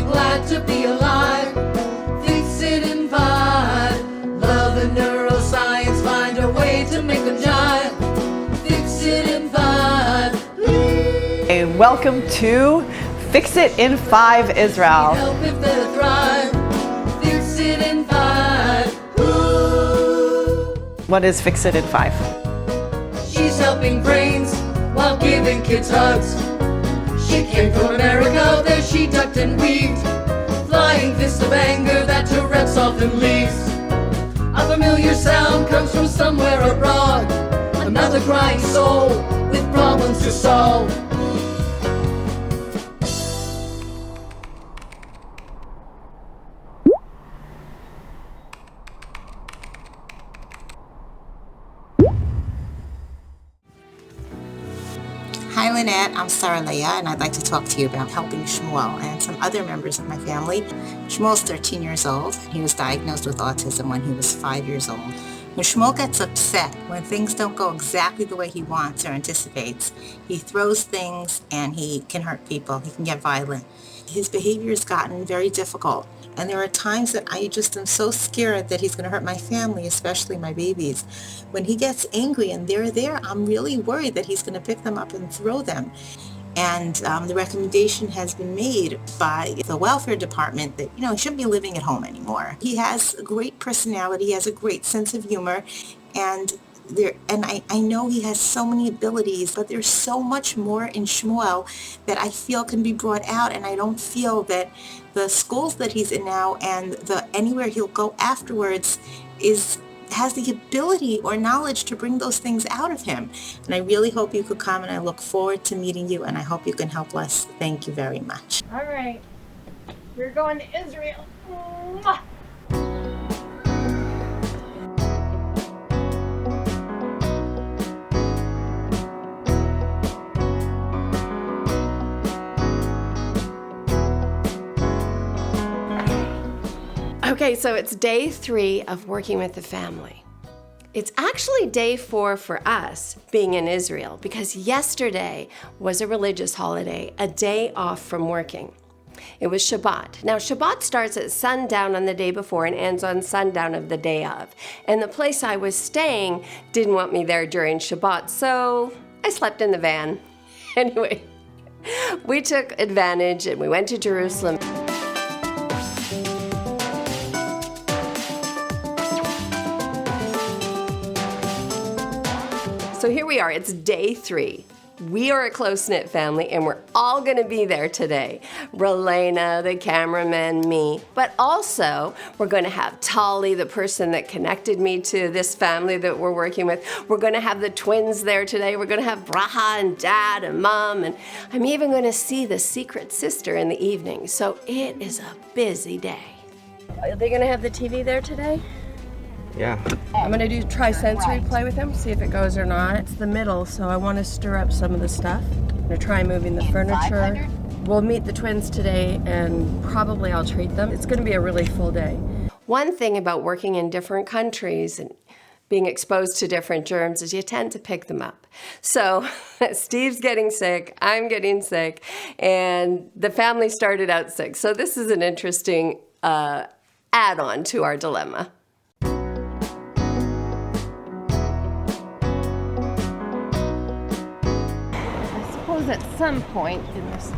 glad to be alive. Fix it and vibe. Love and neuroscience, find a way to make them jive. Fix it and vibe. Hey, welcome to Fix It in 5 Israel. Help if they thrive. Fix it and vibe. Ooh. What is Fix It in 5? She's helping brains while giving kids hugs. She came from America, there she ducked and weaved. Flying fist of anger that Tourette's often leaves. A familiar sound comes from somewhere abroad. Another crying soul with problems to solve. Hi Lynette, I'm Sarah Leah, and I'd like to talk to you about helping Shmuel and some other members of my family. Shmuel's 13 years old. He was diagnosed with autism when he was 5 years old. When Shmuel gets upset, when things don't go exactly the way he wants or anticipates, he throws things and he can hurt people. He can get violent. His behavior has gotten very difficult. And there are times that I just am so scared that he's going to hurt my family, especially my babies. When he gets angry and they're there, I'm really worried that he's going to pick them up and throw them. And the recommendation has been made by the welfare department that, he shouldn't be living at home anymore. He has a great personality, he has a great sense of humor, and I know he has so many abilities, but there's so much more in Shmuel that I feel can be brought out, and I don't feel that the schools that he's in now and anywhere he'll go afterwards has the ability or knowledge to bring those things out of him. And I really hope you could come, and I look forward to meeting you, and I hope you can help us. Thank you very much. All right, we're going to Israel. Mwah! Okay, so it's day 3 of working with the family. It's actually day 4 for us being in Israel because yesterday was a religious holiday, a day off from working. It was Shabbat. Now Shabbat starts at sundown on the day before and ends on sundown of the day of. And the place I was staying didn't want me there during Shabbat, so I slept in the van. Anyway, we took advantage and we went to Jerusalem. So here we are, it's day 3. We are a close-knit family and we're all gonna be there today. Relena, the cameraman, me, but also we're gonna have Tali, the person that connected me to this family that we're working with. We're gonna have the twins there today. We're gonna have Braha and Dad and Mom, and I'm even gonna see the secret sister in the evening. So it is a busy day. Are they gonna have the TV there today? Yeah. I'm gonna try sensory play with him, see if it goes or not. It's the middle, so I wanna stir up some of the stuff. I'm gonna try moving the furniture. We'll meet the twins today and probably I'll treat them. It's gonna be a really full day. One thing about working in different countries and being exposed to different germs is you tend to pick them up. So Steve's getting sick, I'm getting sick, and the family started out sick. So this is an interesting add-on to our dilemma. At some point in this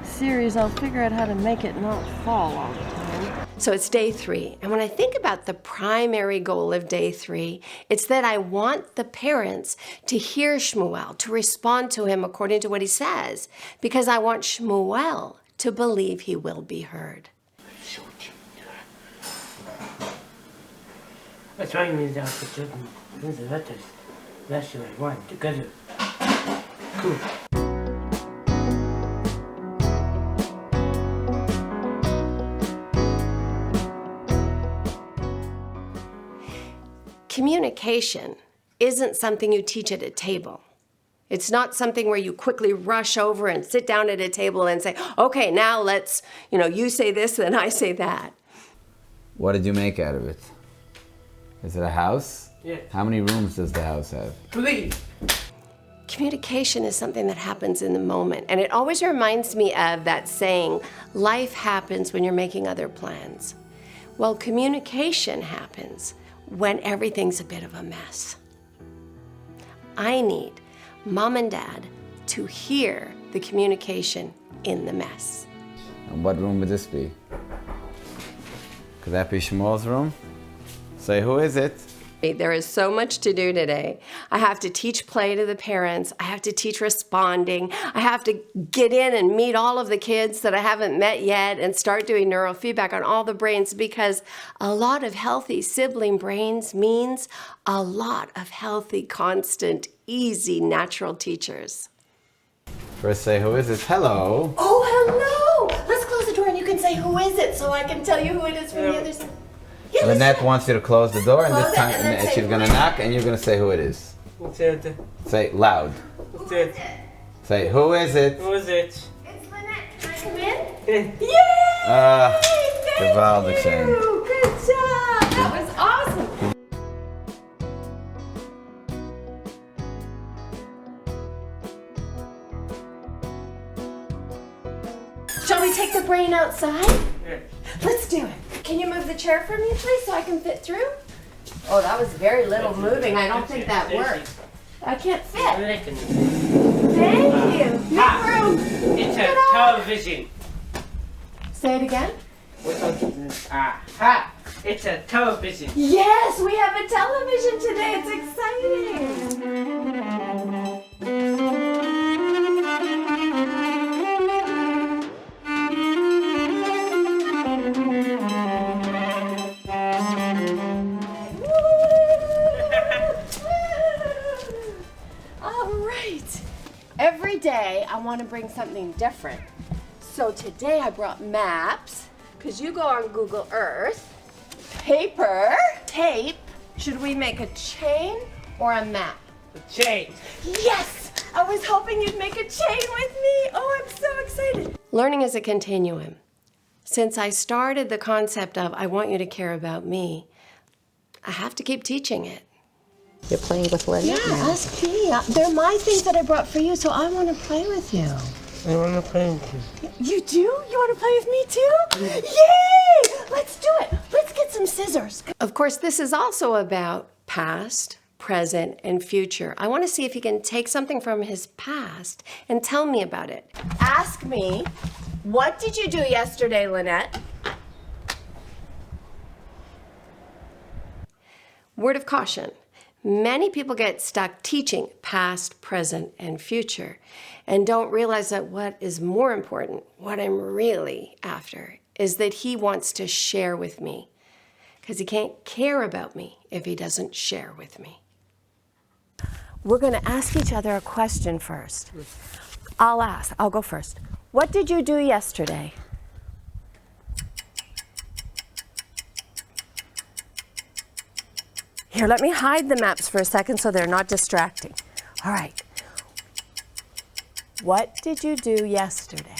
series, I'll figure out how to make it not fall all the time. So it's day 3, and when I think about the primary goal of day 3, it's that I want the parents to hear Shmuel, to respond to him according to what he says, because I want Shmuel to believe he will be heard. Communication isn't something you teach at a table. It's not something where you quickly rush over and sit down at a table and say, okay, now let's, you say this, then I say that. What did you make out of it? Is it a house? Yeah. How many rooms does the house have? 3. Communication is something that happens in the moment, and it always reminds me of that saying, life happens when you're making other plans. Well, communication happens when everything's a bit of a mess. I need Mom and Dad to hear the communication in the mess. And what room would this be? Could that be Shmuel's room? Say, who is it? There is so much to do today. I have to teach play to the parents. I have to teach responding. I have to get in and meet all of the kids that I haven't met yet and start doing neurofeedback on all the brains, because a lot of healthy sibling brains means a lot of healthy, constant, easy, natural teachers. First say, who is it? Hello. Oh, hello! Let's close the door and you can say, who is it, so I can tell you who it is from the other side. Yeah, Lynette wants you to close the door, and Close this it, time and then say, she's gonna knock, and you're gonna say who it is. What's it? Say loud. What's it? Say, who is it? Who is it? It's Lynette. Can I come in? Yay! Geweldig zijn. Good job! That was awesome! Shall we take the brain outside? Yeah. Let's do it. Can you move the chair for me, please, so I can fit through? Oh, that was very little moving. I don't think that worked. I can't fit. Thank you. Make room. It's a television. Say it again. Aha! It's a television. Yes, we have a television today. It's exciting. All right. Every day I want to bring something different. So today I brought maps, because you go on Google Earth, paper, tape. Should we make a chain or a map? A chain. Yes! I was hoping you'd make a chain with me. Oh, I'm so excited. Learning is a continuum. Since I started the concept of I want you to care about me, I have to keep teaching it. You're playing with Lynette Yeah, now. ask me. They're my things that I brought for you, so I want to play with you. I want to play with you. You do? You want to play with me too? Yay! Let's do it. Let's get some scissors. Of course, this is also about past, present, and future. I want to see if he can take something from his past and tell me about it. Ask me, what did you do yesterday, Lynette? Word of caution. Many people get stuck teaching past, present, and future and don't realize that what is more important, what I'm really after, is that he wants to share with me, because he can't care about me if he doesn't share with me. We're going to ask each other a question first. I'll go first. What did you do yesterday? Here, let me hide the maps for a second so they're not distracting. All right. What did you do yesterday?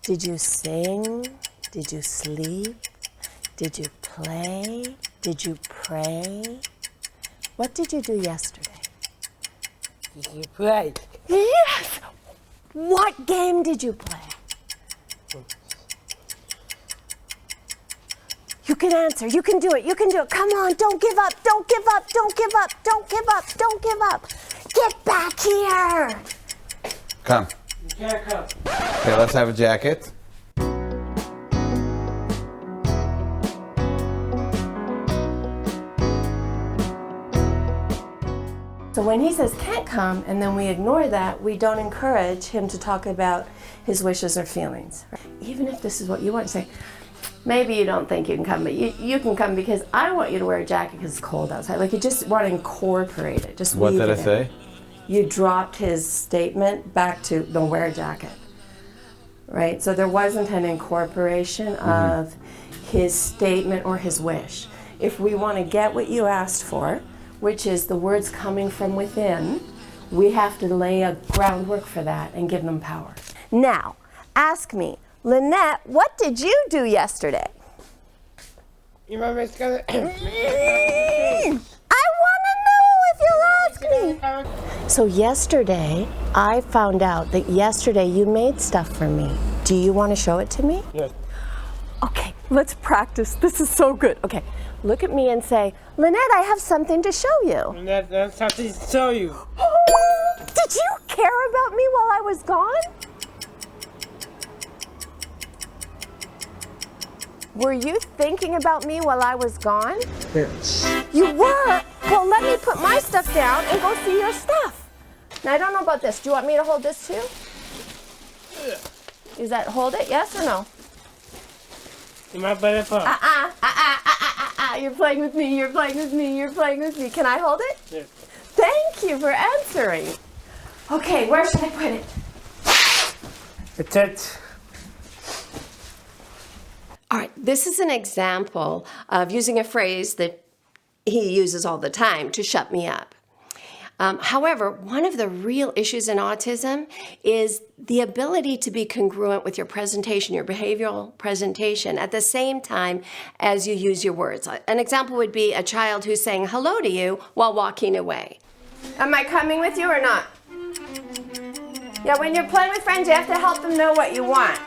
Did you sing? Did you sleep? Did you play? Did you pray? What did you do yesterday? Did you play? Yes! What game did you play? You can answer. You can do it. You can do it. Come on. Don't give up. Don't give up. Don't give up. Don't give up. Don't give up. Get back here. Come. You can't come. Okay, let's have a jacket. So when he says can't come and then we ignore that, we don't encourage him to talk about his wishes or feelings. Even if this is what you want to say, maybe you don't think you can come, but you can come because I want you to wear a jacket because it's cold outside. Like you just want to incorporate it. Just What weave did it I in. say? You dropped his statement back to don't wear a jacket, right? So there wasn't an incorporation of his statement or his wish. If we want to get what you asked for, which is the words coming from within, we have to lay a groundwork for that and give them power. Now, ask me, Lynette, what did you do yesterday? You remember it's gonna. I want me. So yesterday, I found out that yesterday you made stuff for me. Do you want to show it to me? Yes. Okay, let's practice. This is so good. Okay, look at me and say, Lynette, I have something to show you. That's something to show you. Did you care about me while I was gone? Were you thinking about me while I was gone? Yes. You were? Well, let me put my stuff down and go see your stuff. Now, I don't know about this. Do you want me to hold this too? Is that hold it, yes or no? You might better pop. You're playing with me, you're playing with me, you're playing with me. Can I hold it? Yes. Thank you for answering. Okay, where should I put it? It's it. All right, this is an example of using a phrase that he uses all the time to shut me up. However, one of the real issues in autism is the ability to be congruent with your presentation, your behavioral presentation, at the same time as you use your words. An example would be a child who's saying hello to you while walking away. Am I coming with you or not? Yeah, when you're playing with friends, you have to help them know what you want.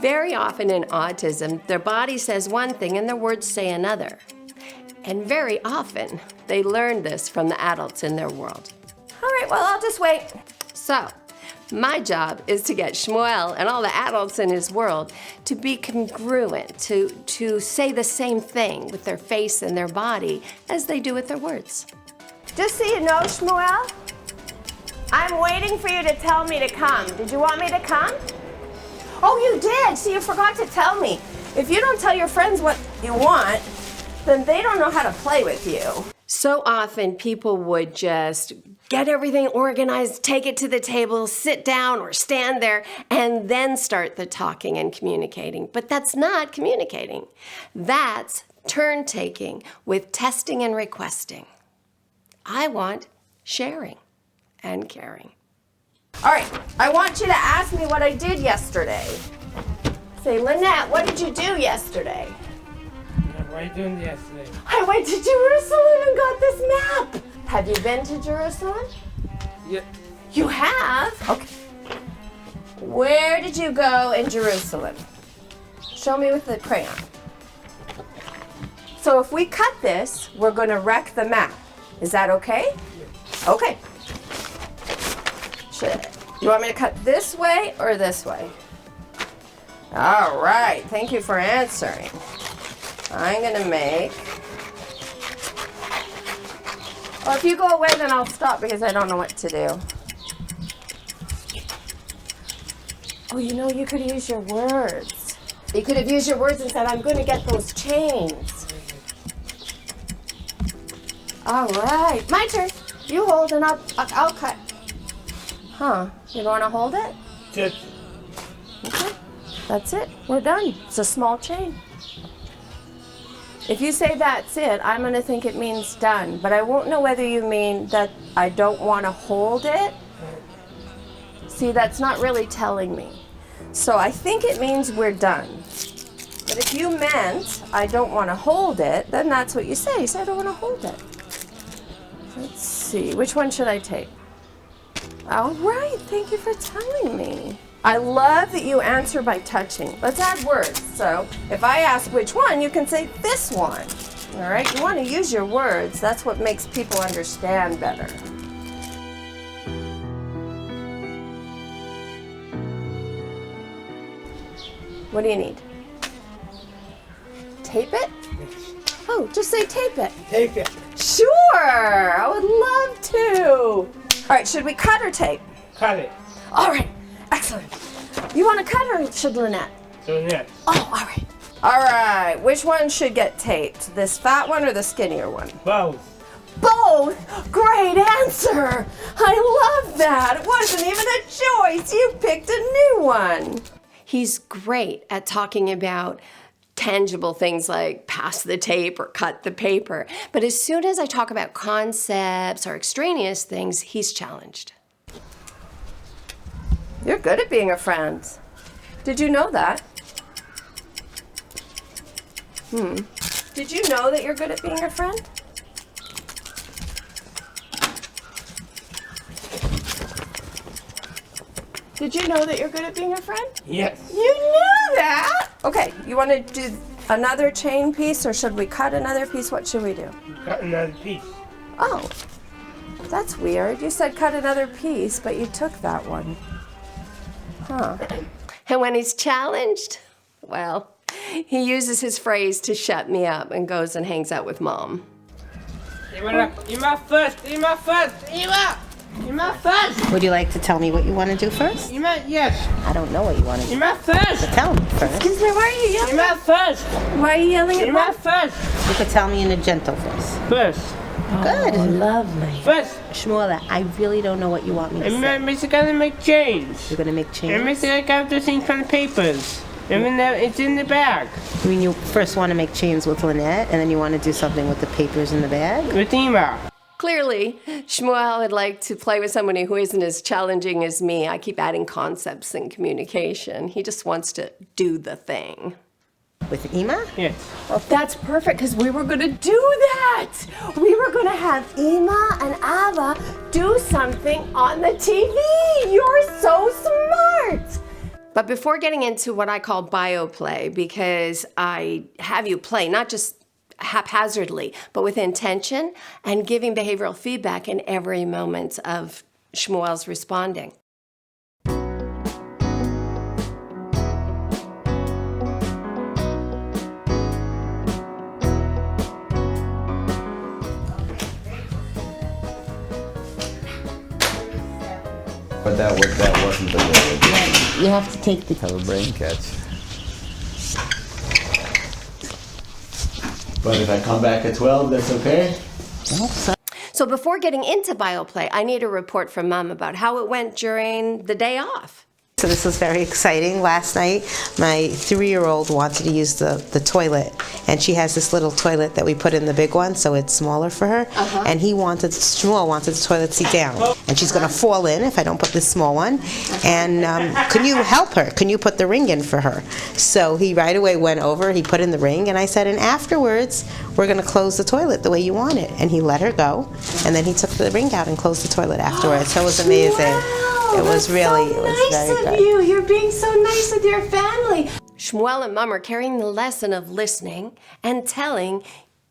Very often in autism, their body says one thing and their words say another. And very often, they learn this from the adults in their world. All right, well, I'll just wait. So, my job is to get Shmuel and all the adults in his world to be congruent, to say the same thing with their face and their body as they do with their words. Just so you know, Shmuel, I'm waiting for you to tell me to come. Did you want me to come? Oh, you did. So you forgot to tell me. If you don't tell your friends what you want, then they don't know how to play with you. So often people would just get everything organized, take it to the table, sit down or stand there, and then start the talking and communicating. But that's not communicating. That's turn taking with testing and requesting. I want sharing and caring. All right, I want you to ask me what I did yesterday. Say, Lynette, what did you do yesterday? What are you doing yesterday? I went to Jerusalem and got this map. Have you been to Jerusalem? Yeah. You have? Okay. Where did you go in Jerusalem? Show me with the crayon. So if we cut this, we're going to wreck the map. Is that okay? Okay. You want me to cut this way or this way? All right, thank you for answering. I'm gonna make, well, if you go away, then I'll stop because I don't know what to do. Oh, you know, you could use your words. You could have used your words and said, I'm gonna get those chains. All right, my turn. You hold and I'll cut. Huh, you wanna hold it? Just. Okay, that's it, we're done. It's a small chain. If you say that's it, I'm gonna think it means done, but I won't know whether you mean that I don't wanna hold it. See, that's not really telling me. So I think it means we're done. But if you meant I don't wanna hold it, then that's what you say. You say I don't wanna hold it. Let's see, which one should I take? All right, thank you for telling me. I love that you answer by touching. Let's add words. So if I ask which one, you can say this one. All right, you want to use your words. That's what makes people understand better. What do you need? Tape it? Oh, just say tape it. Take it. Sure, I would love to. All right, should we cut or tape? Cut it. All right, excellent. You want to cut or should Lynette? Lynette. Oh, all right. All right, which one should get taped? This fat one or the skinnier one? Both. Both? Great answer. I love that. It wasn't even a choice. You picked a new one. He's great at talking about tangible things like pass the tape or cut the paper. But as soon as I talk about concepts or extraneous things, he's challenged. You're good at being a friend. Did you know that? Did you know that you're good at being a friend? Did you know that you're good at being a friend? Yes. You knew that? Okay, you want to do another chain piece or should we cut another piece? What should we do? Got another piece. Oh, that's weird. You said cut another piece, but you took that one. Huh. And when he's challenged, well, he uses his phrase to shut me up and goes and hangs out with Mom. Ima first. Ima first. Ima. Ima first. Would you like to tell me what you want to do first? Ima, yes. I don't know what you want to do. Ima first. Tell me first. Excuse me, why are you yelling? Ima first. Why are you yelling at Ima Mom? first. You could tell me in a gentle voice. First. Good. Lovely. First. Shmuel, I really don't know what you want me to say. I'm gonna make change. You're going to make I'm changes? gonna have the things on the papers. And then it's in the bag. I mean, you first want to make chains with Lynette, and then you want to do something with the papers in the bag? With Ima. Clearly, Shmuel would like to play with somebody who isn't as challenging as me. I keep adding concepts in communication. He just wants to do the thing. With Ima? Yes. Well, that's perfect because we were going to do that. We were going to have Ima and Abba do something on the TV. You're so smart. But before getting into what I call Bioplay, because I have you play not just haphazardly, but with intention and giving behavioral feedback in every moment of Shmuel's responding. But that wasn't the way. You have to take the... Have a brain catch. But if I come back at 12, that's okay? So before getting into Bioplay, I need a report from Mom about how it went during the day off. So this was very exciting. Last night, my 3-year-old wanted to use the toilet, and she has this little toilet that we put in the big one, so it's smaller for her. And Shmuel wanted the toilet seat down, and she's going to fall in if I don't put this small one. And can you help her? Can you put the ring in for her? So he right away went over, he put in the ring, and I said, and afterwards, we're going to close the toilet the way you want it. And he let her go, and then he took the ring out and closed the toilet afterwards. So it was amazing. It was really, it was very good. You. You're being so nice with your family. Shmuel and Mom are carrying the lesson of listening and telling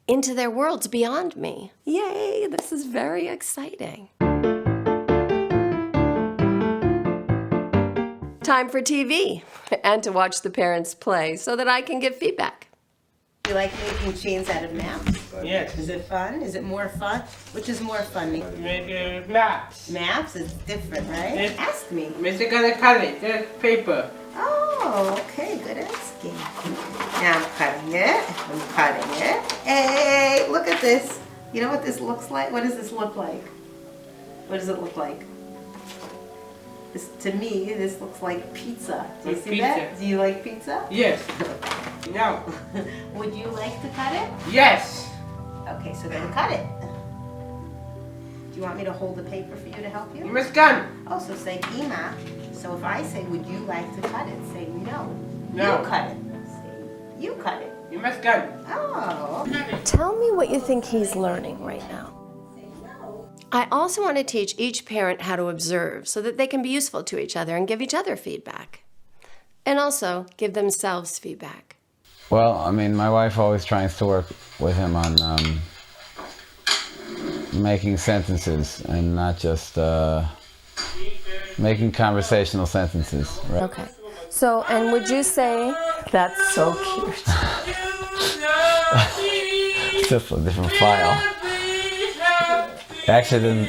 into their worlds beyond me. Yay, this is very exciting. Time for TV and to watch the parents play so that I can give feedback. You like making chains out of maps? Yes. Is it fun? Is it more fun? Which is more fun? Make maps. Maps is different, right? Yes. Ask me. Mr. gonna cut it. There's paper. Oh, okay, good asking. Now I'm cutting it. I'm cutting it. Hey, look at this. You know what this looks like? What does this look like? What does it look like? This, to me, this looks like pizza. Do you Like see pizza. that? Do you like pizza? Yes. No. Would you like to cut it? Yes. Okay, so then cut it. Do you want me to hold the paper for you to help you? Ima's gun. Oh, so say Ima. So if I say, would you like to cut it? Say no. No. You cut it. Say, you cut it. Ima's gun. Oh. Tell me what you think he's learning right now. I also want to teach each parent how to observe so that they can be useful to each other and give each other feedback. And also give themselves feedback. Well, I mean, my wife always tries to work with him on making sentences and not just making conversational sentences. Right? Okay. So, and would you say that's so cute? It's just a different file. Actually,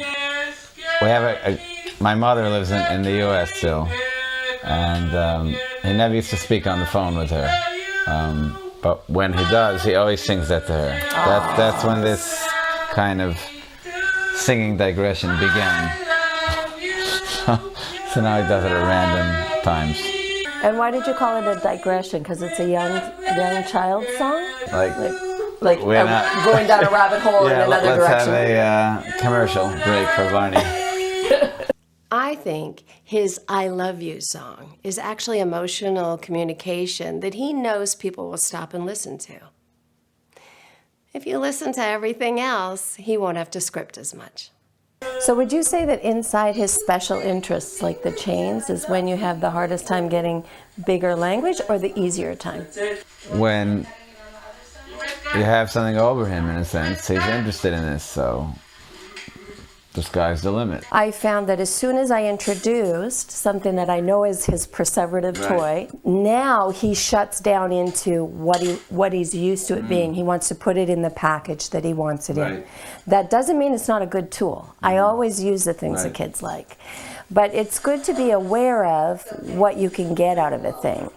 we have my mother lives in the U.S. still, and he never used to speak on the phone with her. But when he does, he always sings that to her. That's when this kind of singing digression began. So now he does it at random times. And why did you call it a digression? Because it's a young child song? Like we're not going down a rabbit hole in another let's direction. have a commercial break for Barney. I think his I love you song is actually emotional communication that he knows people will stop and listen to. If you listen to everything else, he won't have to script as much. So would you say that inside his special interests, like the chains, is when you have the hardest time getting bigger language or the easier time? When you have something over him, in a sense, he's interested in this, so the sky's the limit. I found that as soon as I introduced something that I know is his perseverative toy, now he shuts down into what he's used to it being. He wants to put it in the package that he wants it in. That doesn't mean it's not a good tool. I always use the things the kids like. But it's good to be aware of what you can get out of a thing.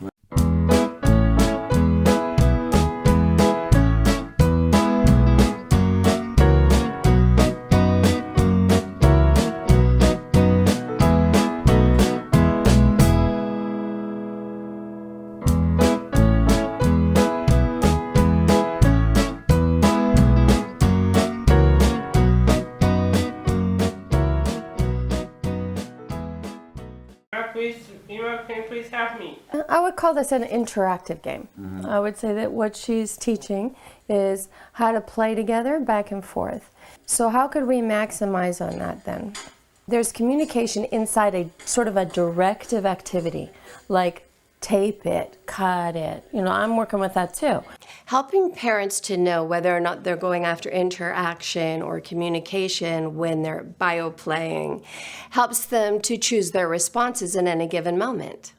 Can you please help me? I would call this an interactive game. I would say that what she's teaching is how to play together back and forth. So how could we maximize on that then? There's communication inside a sort of a directive activity, like tape it, cut it. You know, I'm working with that too. Helping parents to know whether or not they're going after interaction or communication when they're bioplaying helps them to choose their responses in any given moment.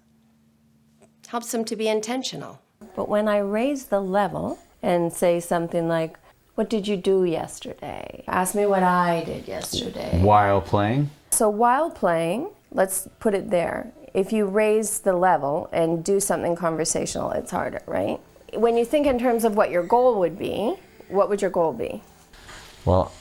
Helps them to be intentional. But when I raise the level and say something like, what did you do yesterday? Ask me what I did yesterday. While playing? So while playing, let's put it there. If you raise the level and do something conversational, it's harder, right? When you think in terms of what your goal would be, what would your goal be? Well,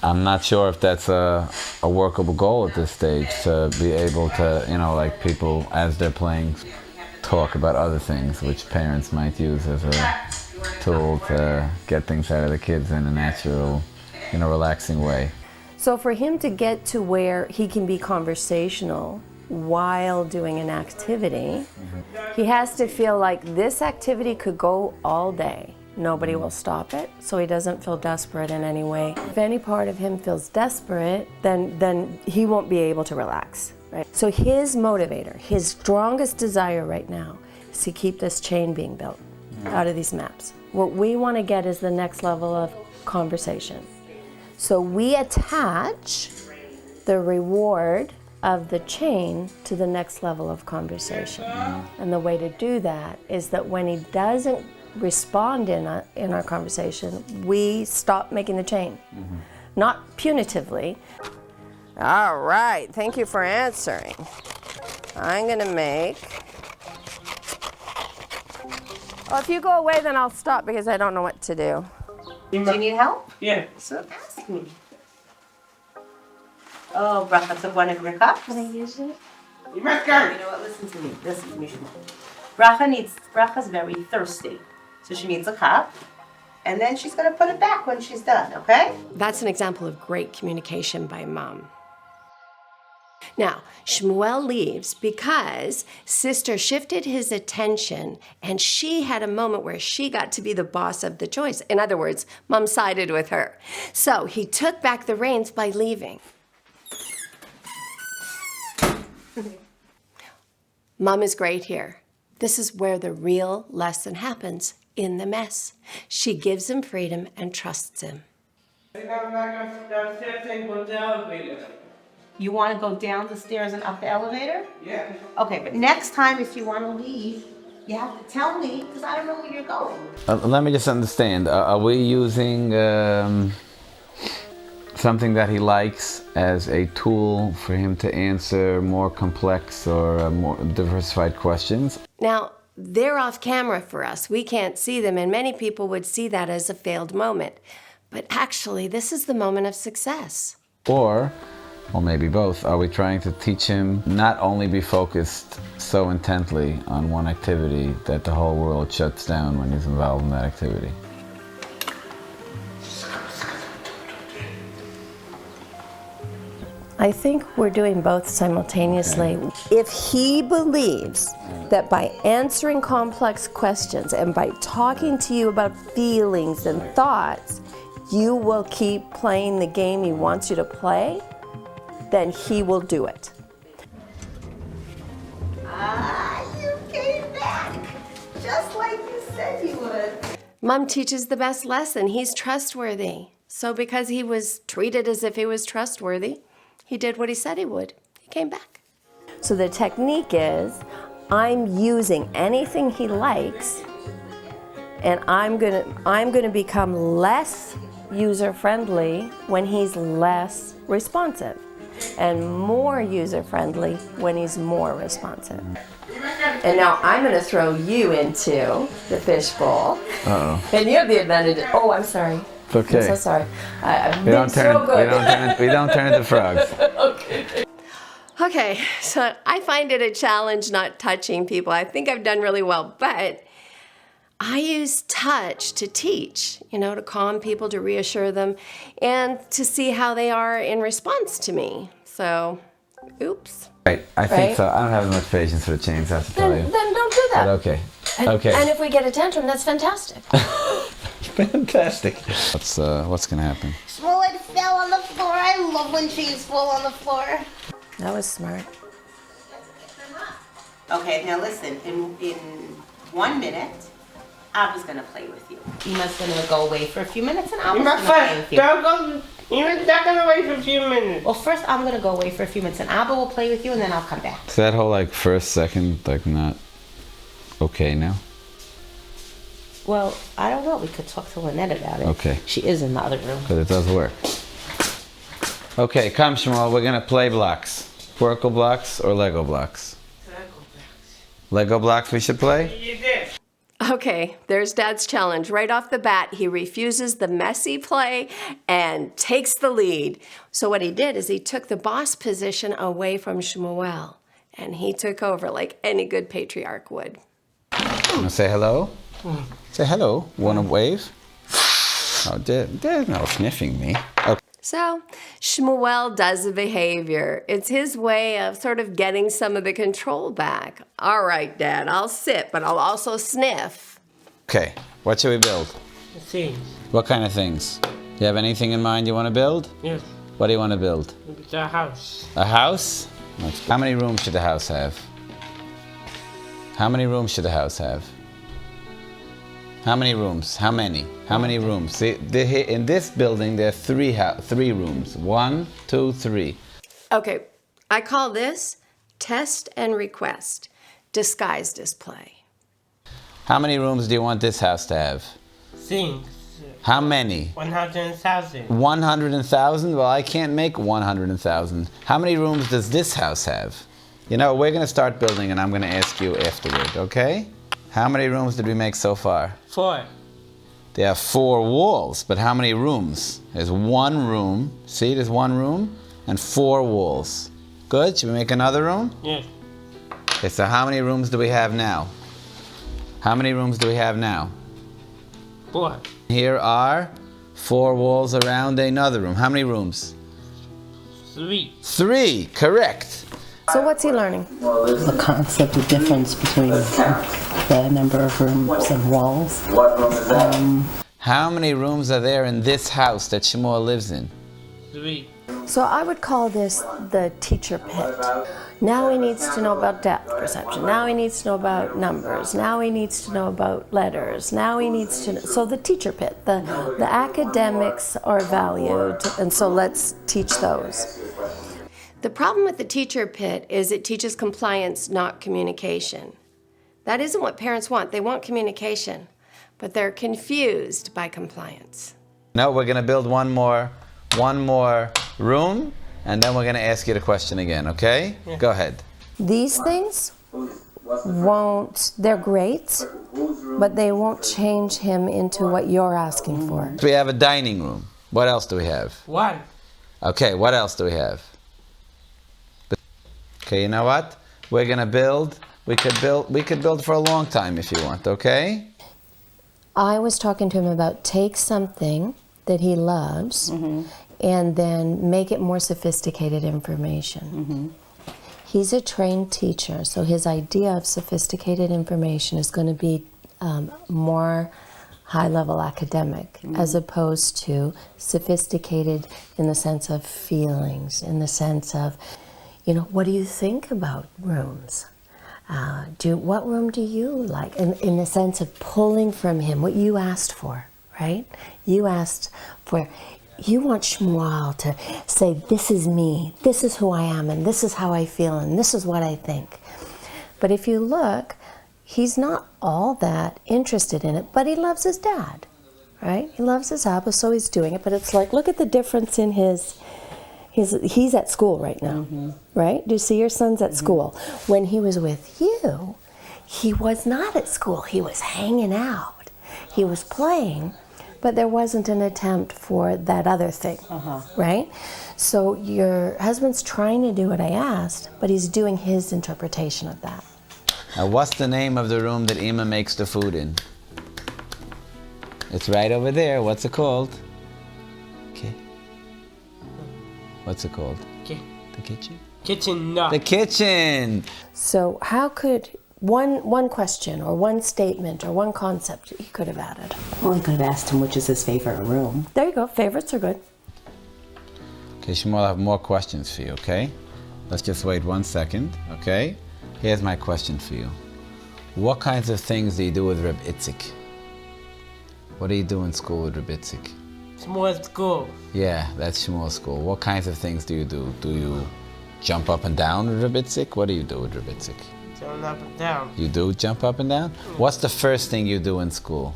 I'm not sure if that's a workable goal at this stage, to be able to, you know, like people, as they're playing, talk about other things, which parents might use as a tool to get things out of the kids in a natural, in a relaxing way. So for him to get to where he can be conversational while doing an activity, he has to feel like this activity could go all day. Nobody will stop it, so he doesn't feel desperate in any way. If any part of him feels desperate, then he won't be able to relax. Right? So his motivator, his strongest desire right now is to keep this chain being built out of these maps. What we want to get is the next level of conversation. So we attach the reward of the chain to the next level of conversation. And the way to do that is that when he doesn't respond in our conversation, we stop making the chain. Not punitively. All right, thank you for answering. I'm gonna make... Well, if you go away, then I'll stop because I don't know what to do. Do you need help? Yeah. So ask me. Oh, Bracha took one of your cups. Can I use it? You must You go. know what? Listen to me. Listen to me, Shmuel. Bracha's very thirsty, so she needs a cup, and then she's gonna put it back when she's done. Okay? That's an example of great communication by mom. Now, Shmuel leaves because sister shifted his attention and she had a moment where she got to be the boss of the choice. In other words, mom sided with her. So he took back the reins by leaving. Mom is great here. This is where the real lesson happens, in the mess. She gives him freedom and trusts him. You want to go down the stairs and up the elevator? Yeah. Okay, but next time if you want to leave, you have to tell me because I don't know where you're going. Let me just understand. Are we using something that he likes as a tool for him to answer more complex or more diversified questions? Now, they're off camera for us. We can't see them, and many people would see that as a failed moment. But actually, this is the moment of success. Or maybe both, are we trying to teach him not only be focused so intently on one activity that the whole world shuts down when he's involved in that activity? I think we're doing both simultaneously. Okay. If he believes that by answering complex questions and by talking to you about feelings and thoughts, you will keep playing the game he wants you to play, then he will do it. You came back, just like you said you would. Mom teaches the best lesson. He's trustworthy. So because he was treated as if he was trustworthy, he did what he said he would. He came back. So the technique is, I'm using anything he likes, and I'm gonna become less user-friendly when he's less responsive, and more user-friendly when he's more responsive. And now I'm gonna throw you into the fishbowl. Uh-oh. And you have the advantage. Oh, I'm sorry. It's okay. I'm so sorry. I've been so good. We don't turn into frogs. Okay, so I find it a challenge not touching people. I think I've done really well, but I use touch to teach, to calm people, to reassure them, and to see how they are in response to me. So, oops. Right, I think so. I don't have as much patience for the chains, I have to tell you. Then don't do that. But okay. Okay. And if we get a tantrum, that's fantastic. Fantastic. What's gonna happen? Shmuel, it fell on the floor. I love when cheese fall on the floor. That was smart. Okay, now listen, in 1 minute, Abba's gonna play with you. Emma's gonna go away for a few minutes and Abba's gonna play with you. Don't go. You're not gonna wait for a few minutes. Well, first I'm gonna go away for a few minutes and Abba will play with you and then I'll come back. Is that whole first second not okay now? Well, I don't know. We could talk to Lynette about it. Okay. She is in the other room. Because it does work. Okay, come Shmuel, we're gonna play blocks. Oracle blocks or Lego blocks? Lego blocks we should play? You did. Okay, there's Dad's challenge. Right off the bat, he refuses the messy play and takes the lead. So what he did is he took the boss position away from Shmuel, and he took over like any good patriarch would. Wanna say hello? Say hello. Wanna wave? Oh, there's no sniffing me. Okay. So Shmuel does the behavior. It's his way of sort of getting some of the control back. All right, Dad, I'll sit, but I'll also sniff. Okay, what should we build? Things. What kind of things? You have anything in mind you want to build? Yes. What do you want to build? It's a house. A house? How many rooms should the house have? How many rooms should the house have? How many rooms? How many? How many rooms? See, in this building, there are three rooms. 1, 2, 3. Okay, I call this test and request, disguise display. How many rooms do you want this house to have? Things. How many? 100,000. 100,000? Well, I can't make 100,000. How many rooms does this house have? We're going to start building and I'm going to ask you afterward, okay? How many rooms did we make so far? 4. There are 4 walls, but how many rooms? There's 1 room. See, there's 1 room and 4 walls. Good, should we make another room? Yes. Okay, so how many rooms do we have now? How many rooms do we have now? 4. Here are 4 walls around another room. How many rooms? 3. 3, correct. So what's he learning? The concept of difference between the number of rooms and walls. How many rooms are there in this house that Shmuel lives in? 3. So I would call this the teacher pit. Now he needs to know about depth perception. Now he needs to know about numbers. Now he needs to know about letters. Now he needs to know. So the teacher pit, the academics are valued, and so let's teach those. The problem with the teacher pit is it teaches compliance, not communication. That isn't what parents want. They want communication, but they're confused by compliance. No, we're going to build one more room, and then we're going to ask you the question again, okay? Yeah. Go ahead. These things they're great, but they won't change him into what you're asking for. We have a dining room. What else do we have? 1. Okay, what else do we have? Okay, you know what? We're gonna build. We could build for a long time if you want, okay? I was talking to him about take something that he loves and then make it more sophisticated information. He's a trained teacher, so his idea of sophisticated information is going to be more high-level academic, as opposed to sophisticated in the sense of feelings, in the sense of, what do you think about rooms? What room do you like? In the sense of pulling from him what you asked for, right? You want Shmuel to say, this is me, this is who I am, and this is how I feel, and this is what I think. But if you look, he's not all that interested in it, but he loves his dad, right? He loves his Abba, so he's doing it. But it's like, look at the difference in he's at school right now, right? Do you see your son's at school? When he was with you, he was not at school. He was hanging out. He was playing, but there wasn't an attempt for that other thing, right? So your husband's trying to do what I asked, but he's doing his interpretation of that. Now, what's the name of the room that Ima makes the food in? It's right over there. What's it called? Okay. What's it called? Okay. The kitchen? Kitchen, no. The kitchen! So how could one question or one statement or one concept he could have added? Well, he could have asked him which is his favorite room. There you go. Favorites are good. Okay, Shmuel, I have more questions for you, okay? Let's just wait 1 second, okay? Here's my question for you. What kinds of things do you do with Reb Itzik? What do you do in school with Reb Itzik? Shmuel's school. Yeah, that's Shmuel's school. What kinds of things do you do? Do you jump up and down with Reb Itzik? What do you do with Reb Itzik? Jump up and down. You do jump up and down? What's the first thing you do in school?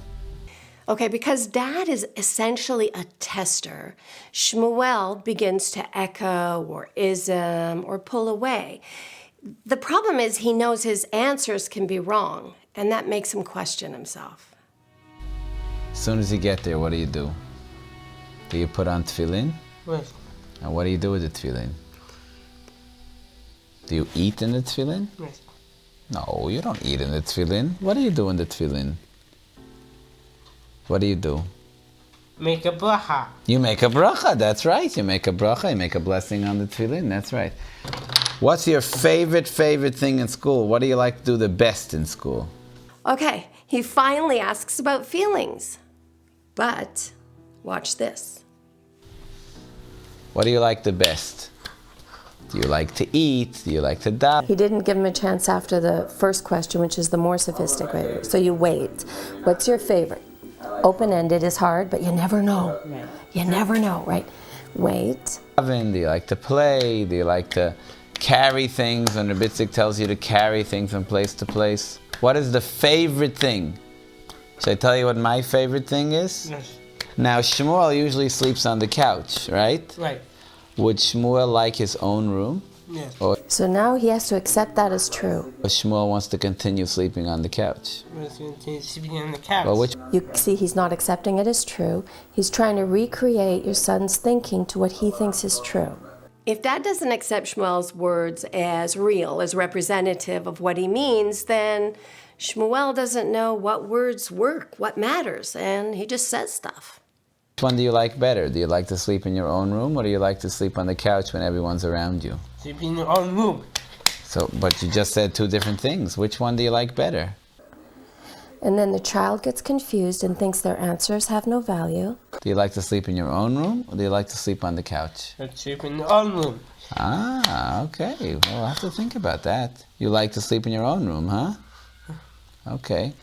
Okay, because Dad is essentially a tester, Shmuel begins to echo or ism or pull away. The problem is he knows his answers can be wrong, and that makes him question himself. As soon as you get there, what do you do? Do you put on tefillin? Yes. And what do you do with the tefillin? Do you eat in the tefillin? Yes. No, you don't eat in the tefillin. What do you do in the tefillin? What do you do? Make a bracha. You make a bracha, that's right. You make a bracha, you make a blessing on the tefillin, that's right. What's your favorite thing in school? What do you like to do the best in school? Okay, he finally asks about feelings. But watch this. What do you like the best? Do you like to eat? Do you like to die? He didn't give him a chance after the first question, which is the more sophisticated. So you wait. What's your favorite? Open-ended is hard, but you never know. Right. You never know, right? Wait. Do you like to play? Do you like to carry things when the Bitzik tells you to carry things from place to place? What is the favorite thing? Should I tell you what my favorite thing is? Yes. Now, Shmuel usually sleeps on the couch, right? Right. Would Shmuel like his own room? Yes. Or So now he has to accept that as true. Shmuel wants to continue sleeping on the couch? He's sleeping on the couch. Well, which? You see, he's not accepting it as true. He's trying to recreate your son's thinking to what he thinks is true. If Dad doesn't accept Shmuel's words as real, as representative of what he means, then Shmuel doesn't know what words work, what matters, and he just says stuff. Which one do you like better? Do you like to sleep in your own room, or do you like to sleep on the couch when everyone's around you? Sleep in your own room. So, but you just said two different things. Which one do you like better? And then the child gets confused and thinks their answers have no value. Do you like to sleep in your own room, or do you like to sleep on the couch? Let's sleep in your own room. Ah, okay. Well, I'll have to think about that. You like to sleep in your own room, huh? Okay.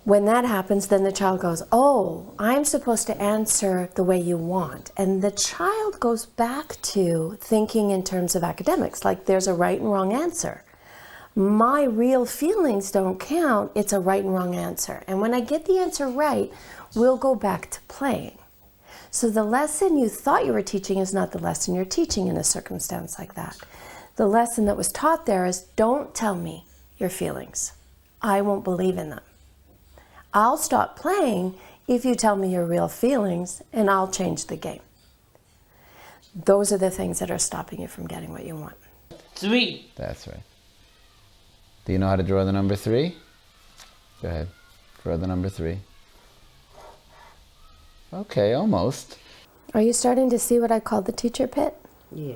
When that happens, then the child goes, oh, I'm supposed to answer the way you want. And the child goes back to thinking in terms of academics, like there's a right and wrong answer. My real feelings don't count, it's a right and wrong answer. And when I get the answer right, we'll go back to playing. So the lesson you thought you were teaching is not the lesson you're teaching in a circumstance like that. The lesson that was taught there is, don't tell me your feelings. I won't believe in them. I'll stop playing if you tell me your real feelings, and I'll change the game. Those are the things that are stopping you from getting what you want. 3. That's right. Do you know how to draw the number 3? Go ahead. Draw the number 3. Okay, almost. Are you starting to see what I call the teacher pit? Yeah.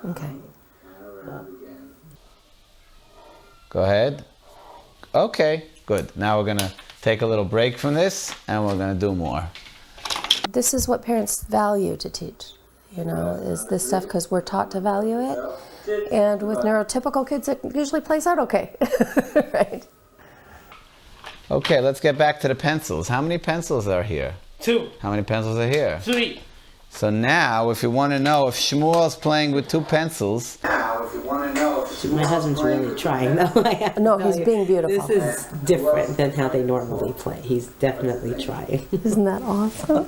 Okay. Go ahead. Okay, good. Now we're gonna take a little break from this, and we're going to do more. This is what parents value to teach, you know, is this stuff, because we're taught to value it. And with neurotypical kids, it usually plays out okay, right? Okay, let's get back to the pencils. How many pencils are here? 2. How many pencils are here? 3. So now, if you want to know if Shmuel's playing with 2 pencils... My husband's really trying, though. I have to No, tell he's you. being beautiful. This is different than how they normally play. He's definitely trying. Isn't that awesome?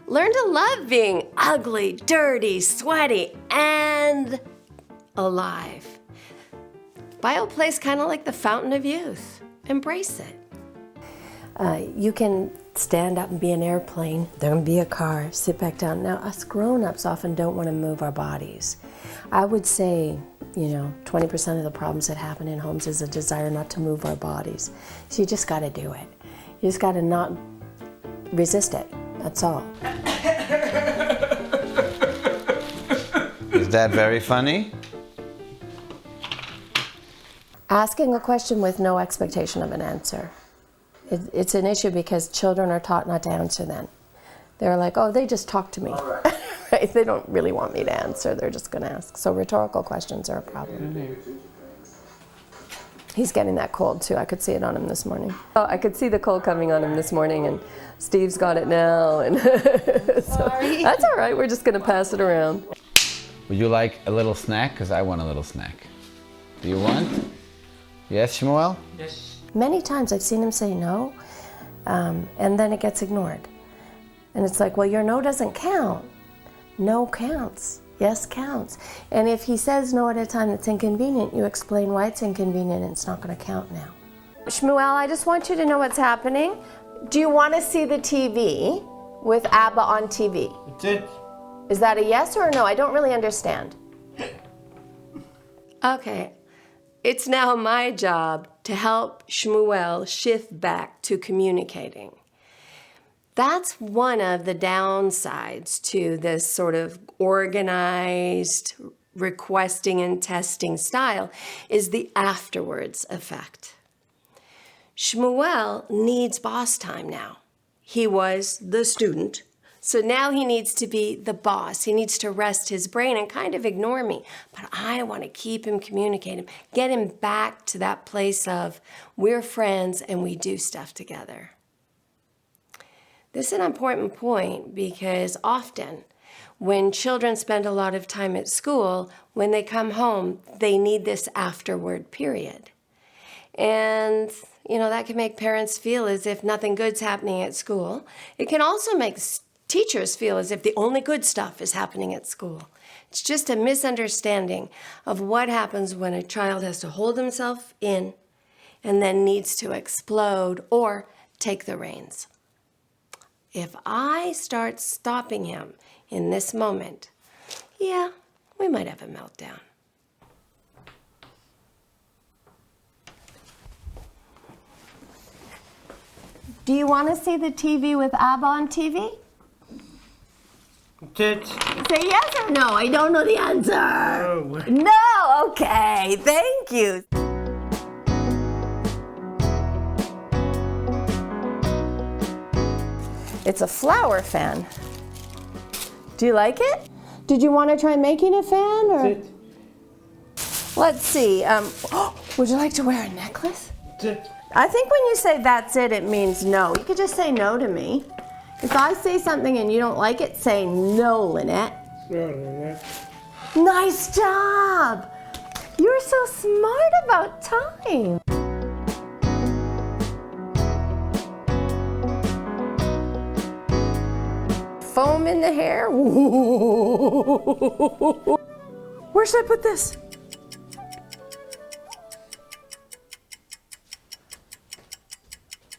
Learn to love being ugly, dirty, sweaty, and alive. Bioplay is kind of like the fountain of youth. Embrace it. You can stand up and be an airplane, then be a car, sit back down. Now, us grown-ups often don't want to move our bodies. I would say, you know, 20% of the problems that happen in homes is a desire not to move our bodies. So you just got to do it. You just got to not resist it. That's all. Is that very funny? Asking a question with no expectation of an answer. It's an issue because children are taught not to answer then. They're like, oh, they just talk to me. Right? They don't really want me to answer, they're just going to ask. So rhetorical questions are a problem. He's getting that cold too. I could see it on him this morning. Oh, I could see the cold coming on him this morning, and Steve's got it now. And so that's all right, we're just going to pass it around. Would you like a little snack? Because I want a little snack. Do you want? Yes, Shmuel? Yes. Many times I've seen him say no, and then it gets ignored. And it's like, well, your no doesn't count. No counts. Yes counts. And if he says no at a time that's inconvenient, you explain why it's inconvenient and it's not going to count now. Shmuel, I just want you to know what's happening. Do you want to see the TV with Abba on TV? That's it. Is that a yes or a no? I don't really understand. Okay. It's now my job to help Shmuel shift back to communicating. That's one of the downsides to this sort of organized requesting and testing style, is the afterwards effect. Shmuel needs boss time now. He was the student, so now he needs to be the boss. He needs to rest his brain and kind of ignore me. But I want to keep him communicating, get him back to that place of we're friends and we do stuff together. This is an important point because often when children spend a lot of time at school, when they come home, they need this afterward period. And you know, that can make parents feel as if nothing good's happening at school. It can also make teachers feel as if the only good stuff is happening at school. It's just a misunderstanding of what happens when a child has to hold himself in and then needs to explode or take the reins. If I start stopping him in this moment, yeah, we might have a meltdown. Do you want to see the TV with Abba on TV? That's it. Say yes or no. I don't know the answer. Oh. No, okay. Thank you. It's a flower fan. Do you like it? Did you want to try making a fan? Or? That's it. Let's see. Would you like to wear a necklace? That's it. I think when you say that's it, it means no. You could just say no to me. If I say something and you don't like it, say no, Lynette. Nice job! You're so smart about time. Foam in the hair. Where should I put this?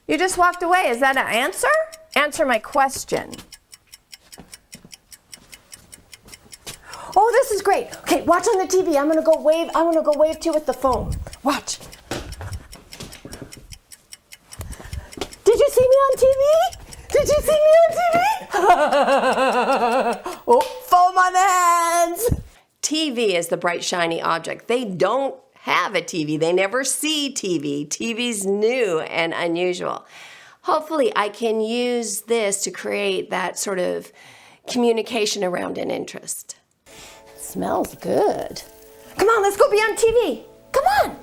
You just walked away. Is that an answer? Answer my question. Oh, this is great. Okay, watch on the TV. I'm gonna go wave. I want to go wave to you with the phone. Watch. Did you see me on TV? Did you see me on TV? Oh, foam on the hands. TV is the bright, shiny object. They don't have a TV. They never see TV. TV's new and unusual. Hopefully I can use this to create that sort of communication around an interest. It smells good. Come on, let's go be on TV. Come on.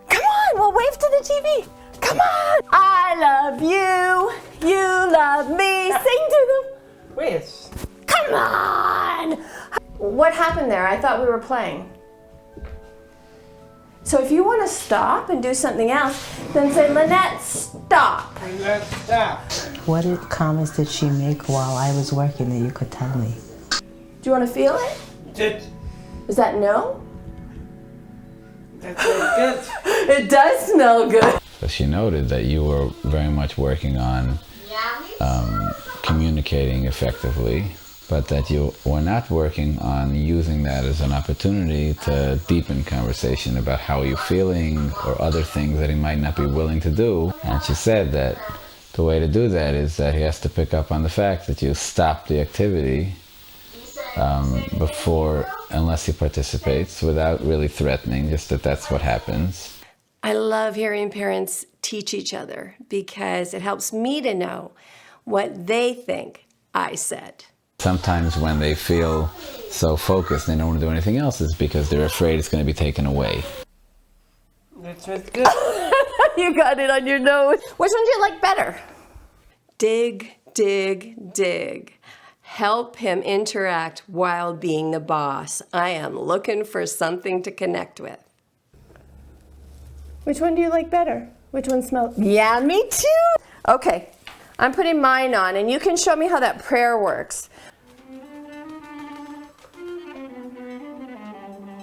Come on, we'll wave to the TV. Come on. I love you. You love me. Sing to them. Wait. Come on. What happened there? I thought we were playing. So if you want to stop and do something else, then say, Lynette, stop. Lynette, stop. What comments did she make while I was working that you could tell me? Do you want to feel it? Tit. Is that no? That smells good. It does smell good. So she noted that you were very much working on communicating effectively, but that you were not working on using that as an opportunity to deepen conversation about how you're feeling or other things that he might not be willing to do. And she said that the way to do that is that he has to pick up on the fact that you stop the activity before, unless he participates, without really threatening, just that that's what happens. I love hearing parents teach each other because it helps me to know what they think I said. Sometimes when they feel so focused they don't want to do anything else, it's because they're afraid it's going to be taken away. That smells good. You got it on your nose. Which one do you like better? Dig, dig, dig. Help him interact while being the boss. I am looking for something to connect with. Which one do you like better? Which one smells? Yeah, me too. Okay, I'm putting mine on, and you can show me how that prayer works.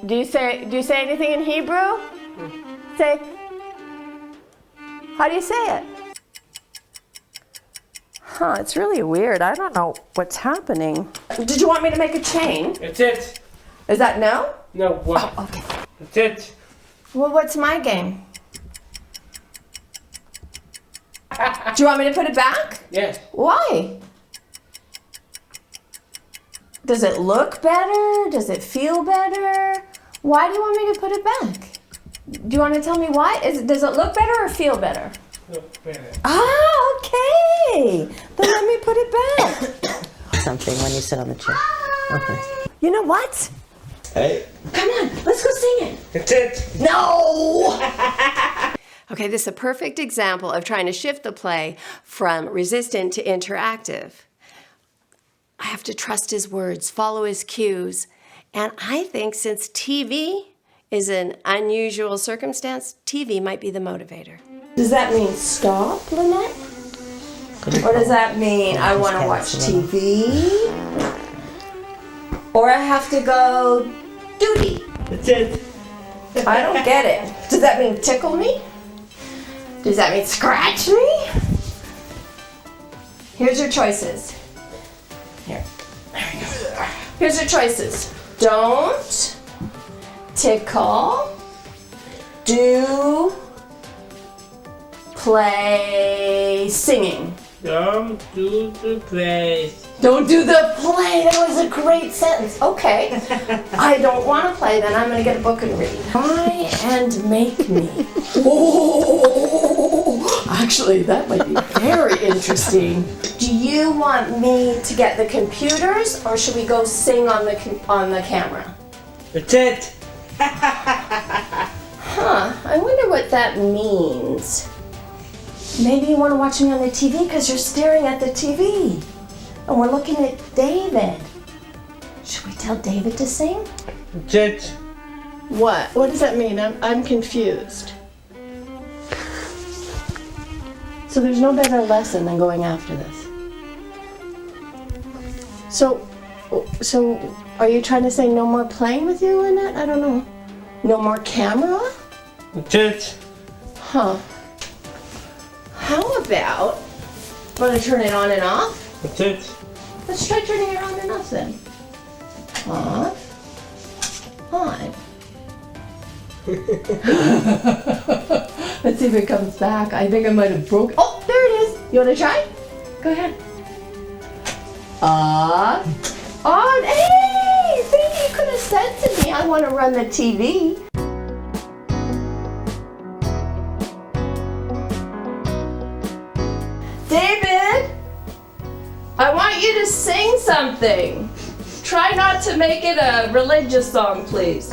Do you say anything in Hebrew? Say. How do you say it? Huh, it's really weird. I don't know what's happening. Did you want me to make a chain? That's it. Is that no? No, what? Oh, okay. That's it. Well, what's my game? Do you want me to put it back? Yes. Why? Does it look better? Does it feel better? Why do you want me to put it back? Do you want to tell me why? Does it look better or feel better? Look better. Ah, okay. Then let me put it back. Something when you sit on the chair. Okay. You know what? Hey. Come on, let's go sing it. That's it. No! Okay, this is a perfect example of trying to shift the play from resistant to interactive. I have to trust his words, follow his cues. And I think since TV is an unusual circumstance, TV might be the motivator. Does that mean stop, Lynette? Or does that mean I want to watch TV? Or I have to go duty? That's it. I don't get it. Does that mean tickle me? Does that mean scratch me? Here's your choices. Here. There we go. Here's your choices. Don't tickle. Do play singing. Don't do the place. Don't do the play. That was a great sentence. Okay. I don't want to play, then I'm going to get a book and read. Try and make me. Oh, actually, that might be very interesting. Do you want me to get the computers, or should we go sing on the camera? That's it. Huh. I wonder what that means. Maybe you want to watch me on the TV because you're staring at the TV. And we're looking at David. Should we tell David to sing? That's it. What? What does that mean? I'm confused. So there's no better lesson than going after this. So are you trying to say no more playing with you, Lynette? I don't know. No more camera? That's it. Huh. How about, want to turn it on and off? That's it. Let's try turning it on and off then. Off. On. Let's see if it comes back. I think I might have broken. Oh, there it is. You want to try? Go ahead. Off. On. Hey! Think you could have said to me I want to run the TV. David, I want you to sing something. Try not to make it a religious song, please.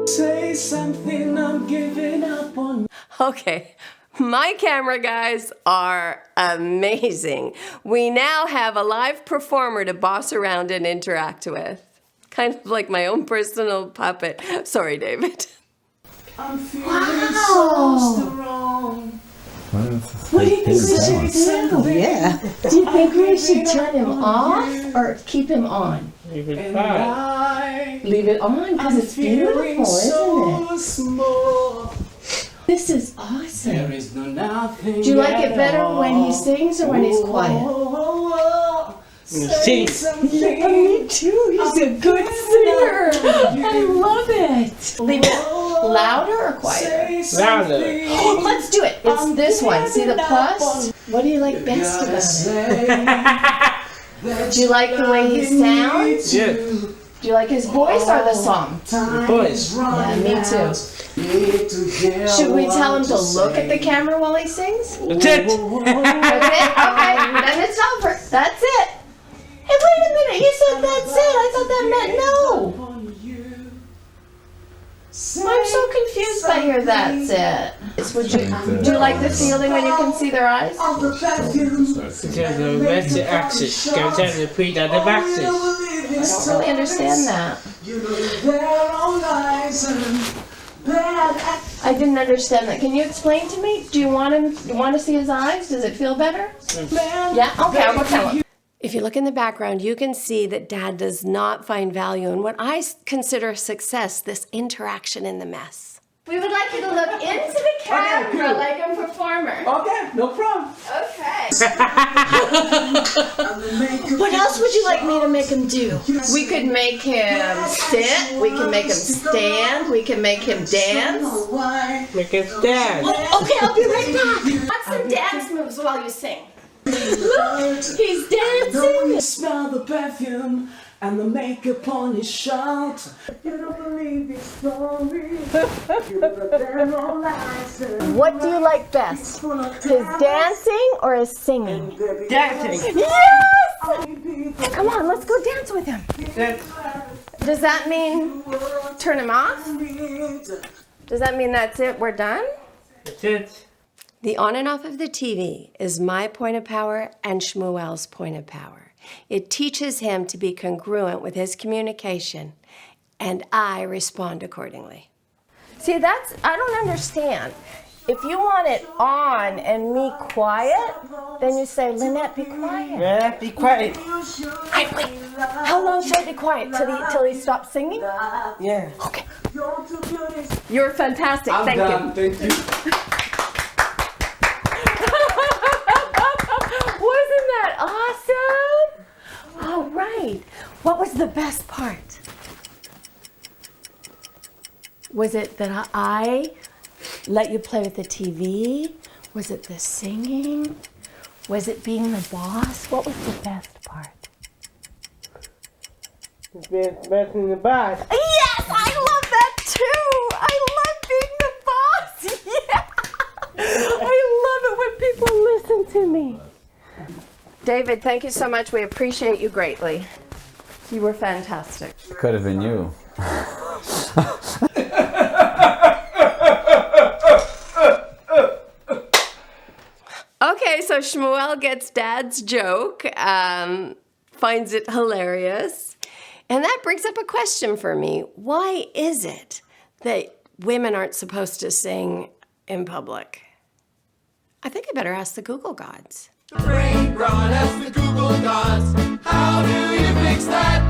Say something, I'm giving up on. Okay, my camera guys are amazing. We now have a live performer to boss around and interact with. Kind of like my own personal puppet. Sorry, David. I'm feeling so strong. What do you think we should do? Yeah. Do you think we should turn him off or keep him on? Leave it fine. Leave it on because it's beautiful, isn't it? Small. This is There awesome. is no nothing. Do you like it better when he sings or when he's quiet? Say something. Yeah, me too. He's a good singer. I love it. Leave it louder or quieter? Louder. Let's do it. It's this one. See the plus? What do you like best about it? Do you like the way he sounds? Yeah. Do you like his voice or the song? The voice. Yeah, me too. Should we tell him to look at the camera while he sings? That's it. That's it? Okay, then it's over. That's it. Hey, wait a minute. You said that's it. I thought that meant no. I'm so confused by your that's it. Do you like the feeling when you can see their eyes? Because the message axis goes down the pre-dative axis. I don't really understand that. I didn't understand that. Can you explain to me? Do you want him? You want to see his eyes? Does it feel better? Yeah. Okay. I'll go tell him. If you look in the background, you can see that Dad does not find value in what I consider success, this interaction in the mess. We would like you to look into the camera like a performer. Okay, no problem. Okay. What else would you like me to make him do? We could make him sit, we can make him stand, we can make him dance. Make it stand. Okay, I'll be right back. Want some dance moves while you sing? Look, he's dancing. Smell the perfume and the makeup on his shirt. You don't believe his story. What do you like best? His dancing or his singing? Dancing. Yes! Come on, let's go dance with him. Does that mean turn him off? Does that mean that's it, we're done? That's it. The on and off of the TV is my point of power and Shmuel's point of power. It teaches him to be congruent with his communication, and I respond accordingly. See, I don't understand. If you want it on and me quiet, then you say, Lynette, be quiet. Yeah, be quiet. Wait, how long should I be quiet? Till he stops singing? Yeah. Okay. You're fantastic. I'm Thank done. you. Thank you. Wasn't that awesome? All right. What was the best part? Was it that I let you play with the TV? Was it the singing? Was it being the boss? What was the best part? Best in the box. Yes, I love that too. I love being the boss. Yeah. I love it when people listen to me. David, thank you so much. We appreciate you greatly. You were fantastic. It could have been you. Okay, so Shmuel gets Dad's joke, finds it hilarious. And that brings up a question for me. Why is it that women aren't supposed to sing in public? I think I better ask the Google gods. Brain rot as the Google gods. How do you fix that?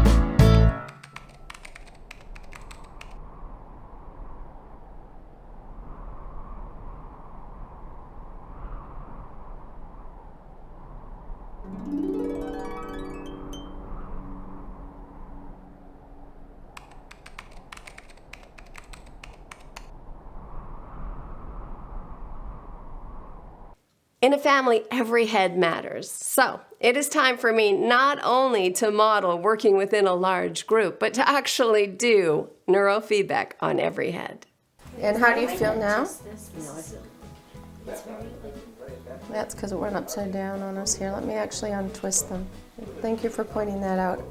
In a family, every head matters. So it is time for me not only to model working within a large group, but to actually do neurofeedback on every head. And how do you feel now? That's because it went upside down on us here. Let me actually untwist them. Thank you for pointing that out.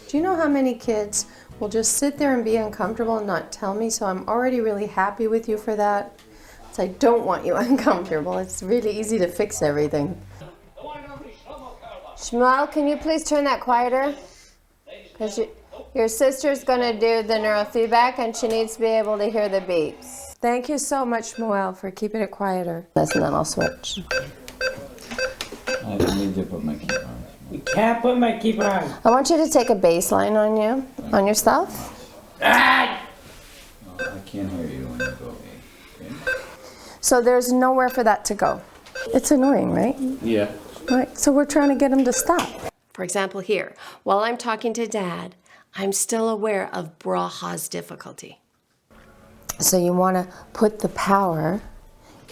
Do you know how many kids will just sit there and be uncomfortable and not tell me? So I'm already really happy with you for that. So I don't want you uncomfortable. It's really easy to fix everything. Shmuel, can you please turn that quieter? Because your sister's going to do the neurofeedback and she needs to be able to hear the beeps. Thank you so much, Shmuel, for keeping it quieter. And then I'll switch. I need to put my keeper on. You can't put my keeper on. I want you to take a baseline on you, on yourself. Ah! No, I can't hear you when you go. Okay? So there's nowhere for that to go. It's annoying, right? Yeah. Right. So we're trying to get him to stop. For example, here, while I'm talking to Dad, I'm still aware of Braha's difficulty. So you want to put the power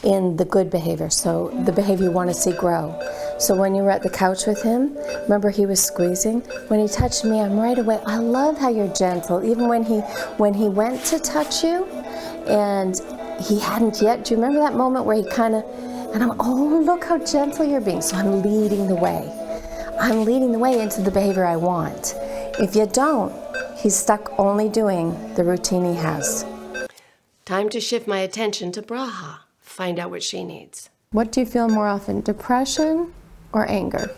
in the good behavior, so the behavior you want to see grow. So when you were at the couch with him, remember he was squeezing? When he touched me, I'm right away. I love how you're gentle. Even when he went to touch you and he hadn't yet, do you remember that moment where he kind of, and I'm, oh, look how gentle you're being. So I'm leading the way. I'm leading the way into the behavior I want. If you don't, he's stuck only doing the routine he has. Time to shift my attention to Braha. Find out what she needs. What do you feel more often, depression or anger?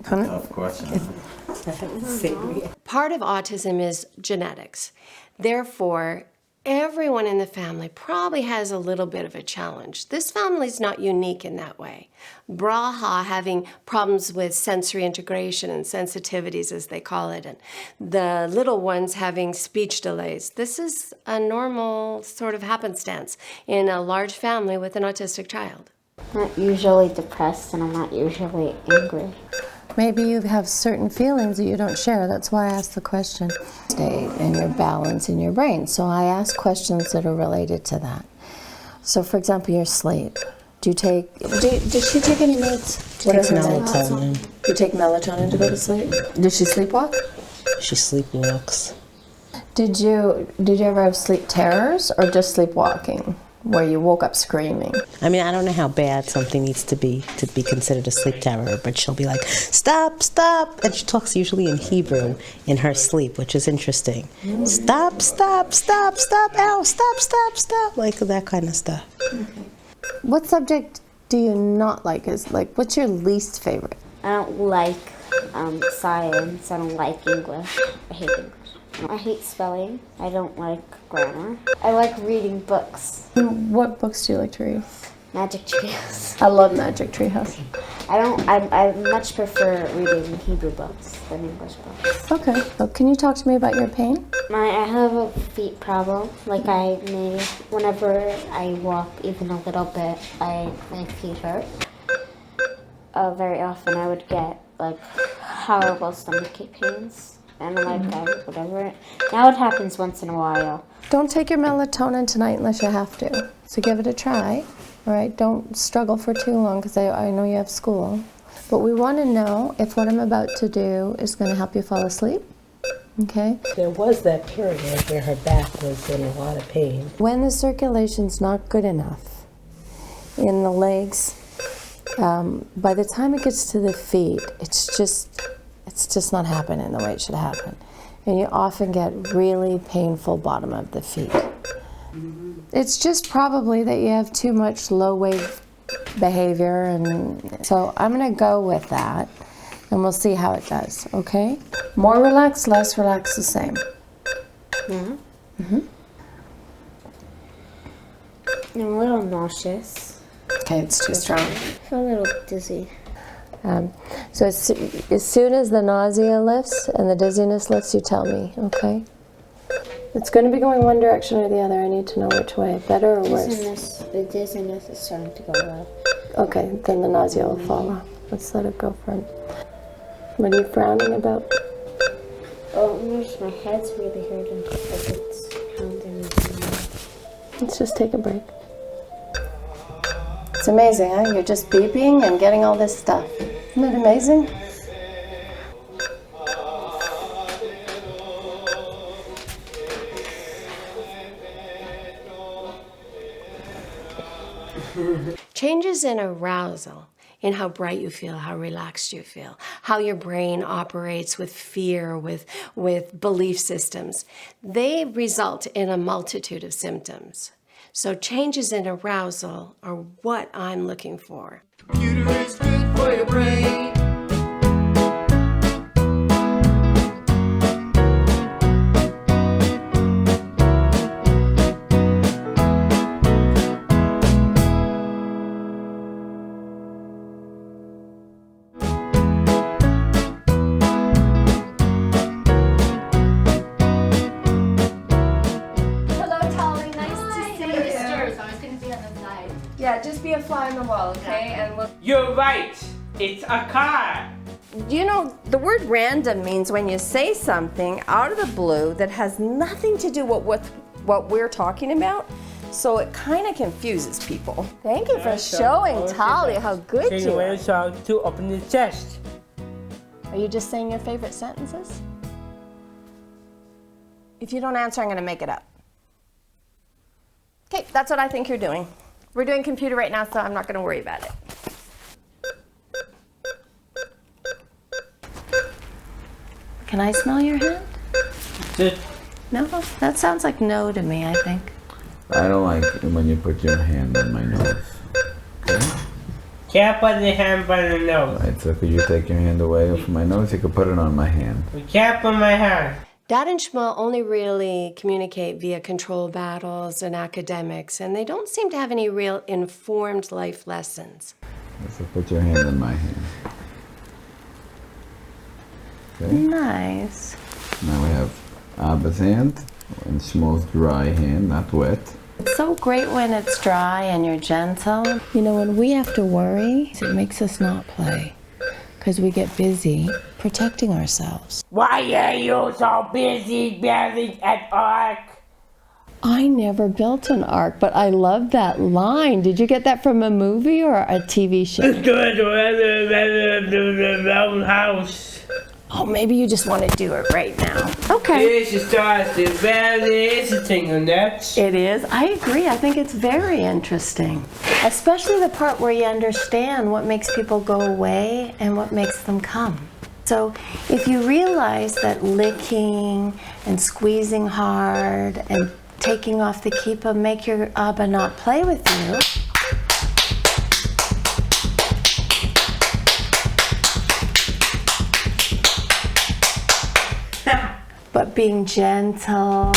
Tough question. Part of autism is genetics. Therefore, everyone in the family probably has a little bit of a challenge. This family's not unique in that way. Braha having problems with sensory integration and sensitivities, as they call it, and the little ones having speech delays. This is a normal sort of happenstance in a large family with an autistic child. I'm not usually depressed and I'm not usually angry. Maybe you have certain feelings that you don't share. That's why I asked the question. State and your balance in your brain. So I ask questions that are related to that. So for example, your sleep. Does she take any meds? What is melatonin? Do you take melatonin to go to sleep? Does she sleepwalk? She sleepwalks. Did you ever have sleep terrors or just sleepwalking, where you woke up screaming? I mean, I don't know how bad something needs to be considered a sleep terror, but she'll be like, stop, stop. And she talks usually in Hebrew in her sleep, which is interesting. Stop, stop, stop, stop, ow, stop, stop, stop. Like that kind of stuff. Okay. What subject do you not like? What's your least favorite? I don't like science. I don't like English. I hate English. I hate spelling. I don't like grammar. I like reading books. What books do you like to read? Magic Tree House. I love Magic Tree House. I much prefer reading Hebrew books than English books. Okay. So can you talk to me about your pain? I have a feet problem. Whenever I walk even a little bit, my feet hurt. Very often I would get horrible stomachache pains. And I'm whatever. Now it happens once in a while. Don't take your melatonin tonight unless you have to. So give it a try. All right, don't struggle for too long because I know you have school. But we want to know if what I'm about to do is going to help you fall asleep. Okay? There was that period where her back was in a lot of pain. When the circulation's not good enough in the legs, by the time it gets to the feet, it's just not happening the way it should happen. And you often get really painful bottom of the feet. It's just probably that you have too much low wave behavior, and so I'm gonna go with that and we'll see how it does, okay? More relaxed, less relaxed, the same. I'm a little nauseous. Okay, it's too strong. I feel a little dizzy. So as soon as the nausea lifts and the dizziness lifts, you tell me, okay? It's going to be going one direction or the other. I need to know which way, better or worse. The dizziness is starting to go away. Okay, then the nausea will fall off. Let's let it go for it. What are you frowning about? Oh, my head's really hurting. It's pounding me. Let's just take a break. It's amazing, huh? You're just beeping and getting all this stuff. Isn't it amazing? Changes in arousal, in how bright you feel, how relaxed you feel, how your brain operates with fear, with belief systems, they result in a multitude of symptoms. So changes in arousal are what I'm looking for. Computer is good for your brain. Yeah, just be a fly on the wall, okay? And we'll... You're right. It's a car. You know, the word random means when you say something out of the blue that has nothing to do with what we're talking about, so it kind of confuses people. Thank you for showing Tali how good you are. To open the chest. Are you just saying your favorite sentences? If you don't answer, I'm going to make it up. Okay, that's what I think you're doing. We're doing computer right now, so I'm not going to worry about it. Can I smell your hand? No? That sounds like no to me, I think. I don't like it when you put your hand on my nose. Okay? Can't put the hand on the nose. Right, so could you take your hand away from my nose? You could put it on my hand. We can't put my hand. Dad and Shmuel only really communicate via control battles and academics, and they don't seem to have any real informed life lessons. So put your hand on my hand. Okay. Nice. Now we have Abba's hand and Shmuel's dry hand, not wet. It's so great when it's dry and you're gentle. You know, when we have to worry, it makes us not play, because we get busy protecting ourselves. Why are you so busy building an ark? I never built an ark, but I love that line. Did you get that from a movie or a TV show? Let's go to the house. Oh, maybe you just want to do it right now. Okay. This starts to very interesting on that. It is. I agree. I think it's very interesting. Especially the part where you understand what makes people go away and what makes them come. So if you realize that licking and squeezing hard and taking off the kippah make your Abba not play with you, but being gentle.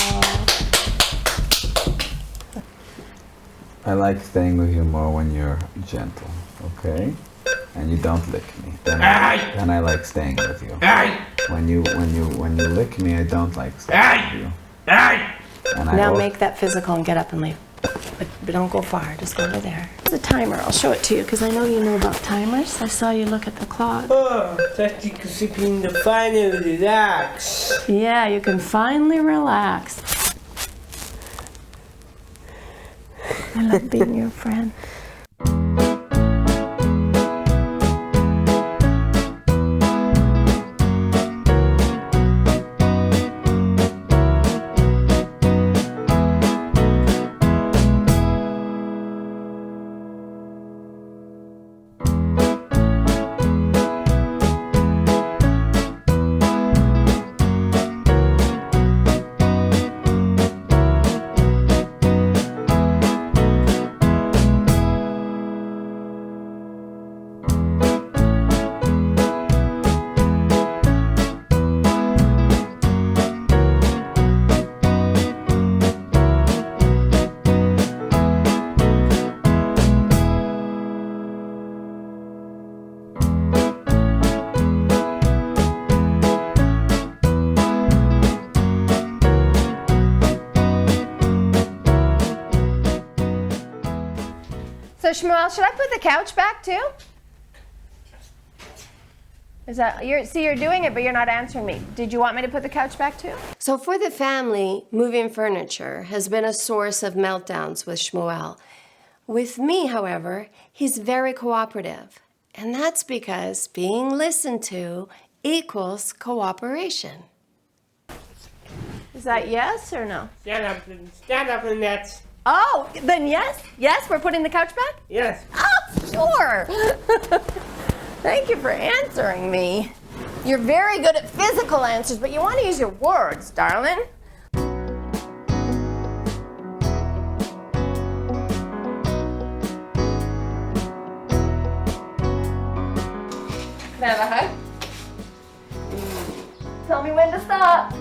I like staying with you more when you're gentle, okay? And you don't lick me. Then I like staying with you. When you lick me, I don't like staying with you. And Now make that physical and get up and leave. But don't go far, just go over there. There's a timer, I'll show it to you because I know you know about timers. I saw you look at the clock. Oh, that's because you can finally relax. Yeah, you can finally relax. I love being your friend. So Shmuel, should I put the couch back too? Is that, you're doing it, but you're not answering me. Did you want me to put the couch back too? So for the family, moving furniture has been a source of meltdowns with Shmuel. With me, however, he's very cooperative. And that's because being listened to equals cooperation. Is that yes or no? Stand up, Lynette. Oh, then yes? Yes, we're putting the couch back? Yes. Oh, sure. Thank you for answering me. You're very good at physical answers, but you want to use your words, darling. Can I have a hug? Tell me when to stop.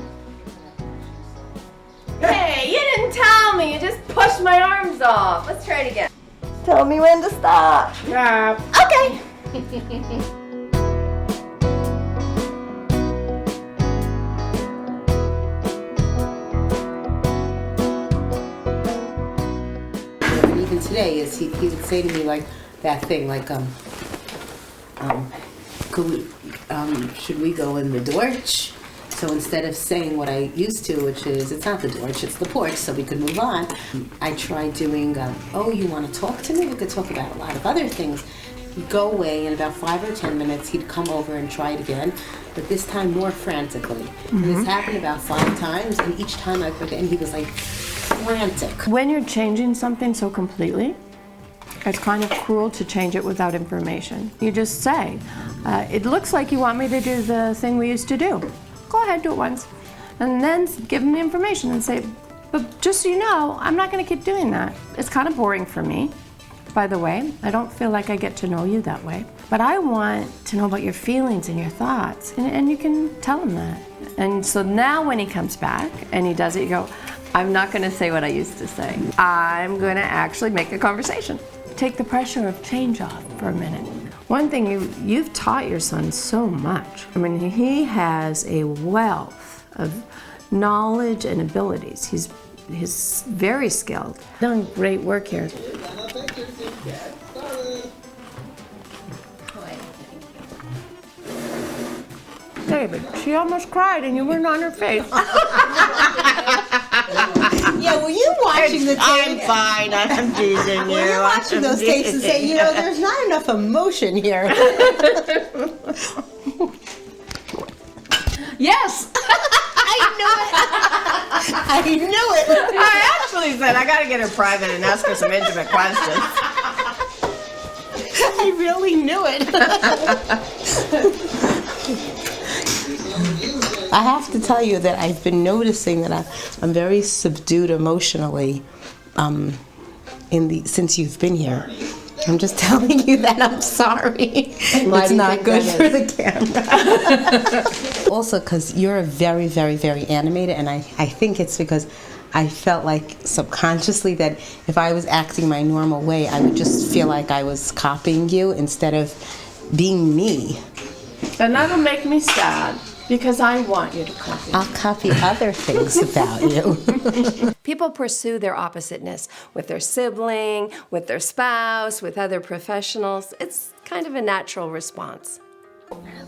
Hey, you didn't tell me. You just pushed my arms off. Let's try it again. Tell me when to stop. Stop. Okay. Even today, is he would say to me like that thing, like could we, should we go in the porch? So instead of saying what I used to, which is, it's not the porch, it's the porch, so we could move on, I tried doing, oh, you want to talk to me? We could talk about a lot of other things. He'd go away, in about 5 or 10 minutes, he'd come over and try it again, but this time more frantically. Mm-hmm. And this happened about 5 times, and each time I put it in, he was like frantic. When you're changing something so completely, it's kind of cruel to change it without information. You just say, it looks like you want me to do the thing we used to do. Go ahead, do it once. And then give them the information and say, but just so you know, I'm not going to keep doing that. It's kind of boring for me. By the way, I don't feel like I get to know you that way. But I want to know about your feelings and your thoughts. And you can tell him that. And so now when he comes back and he does it, you go, I'm not going to say what I used to say. I'm going to actually make a conversation. Take the pressure of change off for a minute. One thing, you've taught your son so much. I mean, he has a wealth of knowledge and abilities. He's very skilled. Done great work here. David, she almost cried and you weren't on her face. Yeah, well, you watching the tape. I'm fine. I'm teasing you. You're watching those tapes and say, you know, there's not enough emotion here. Yes! I knew it. I actually said, I gotta get her private and ask her some intimate questions. I really knew it. I have to tell you that I've been noticing that I'm very subdued emotionally since you've been here. I'm just telling you that I'm sorry. It's not good for the camera. Also, because you're very, very, very animated, and I think it's because I felt like subconsciously that if I was acting my normal way, I would just feel like I was copying you instead of being me. And that'll make me sad. Because I want you to copy. I'll copy other things about you. People pursue their oppositeness with their sibling, with their spouse, with other professionals. It's kind of a natural response.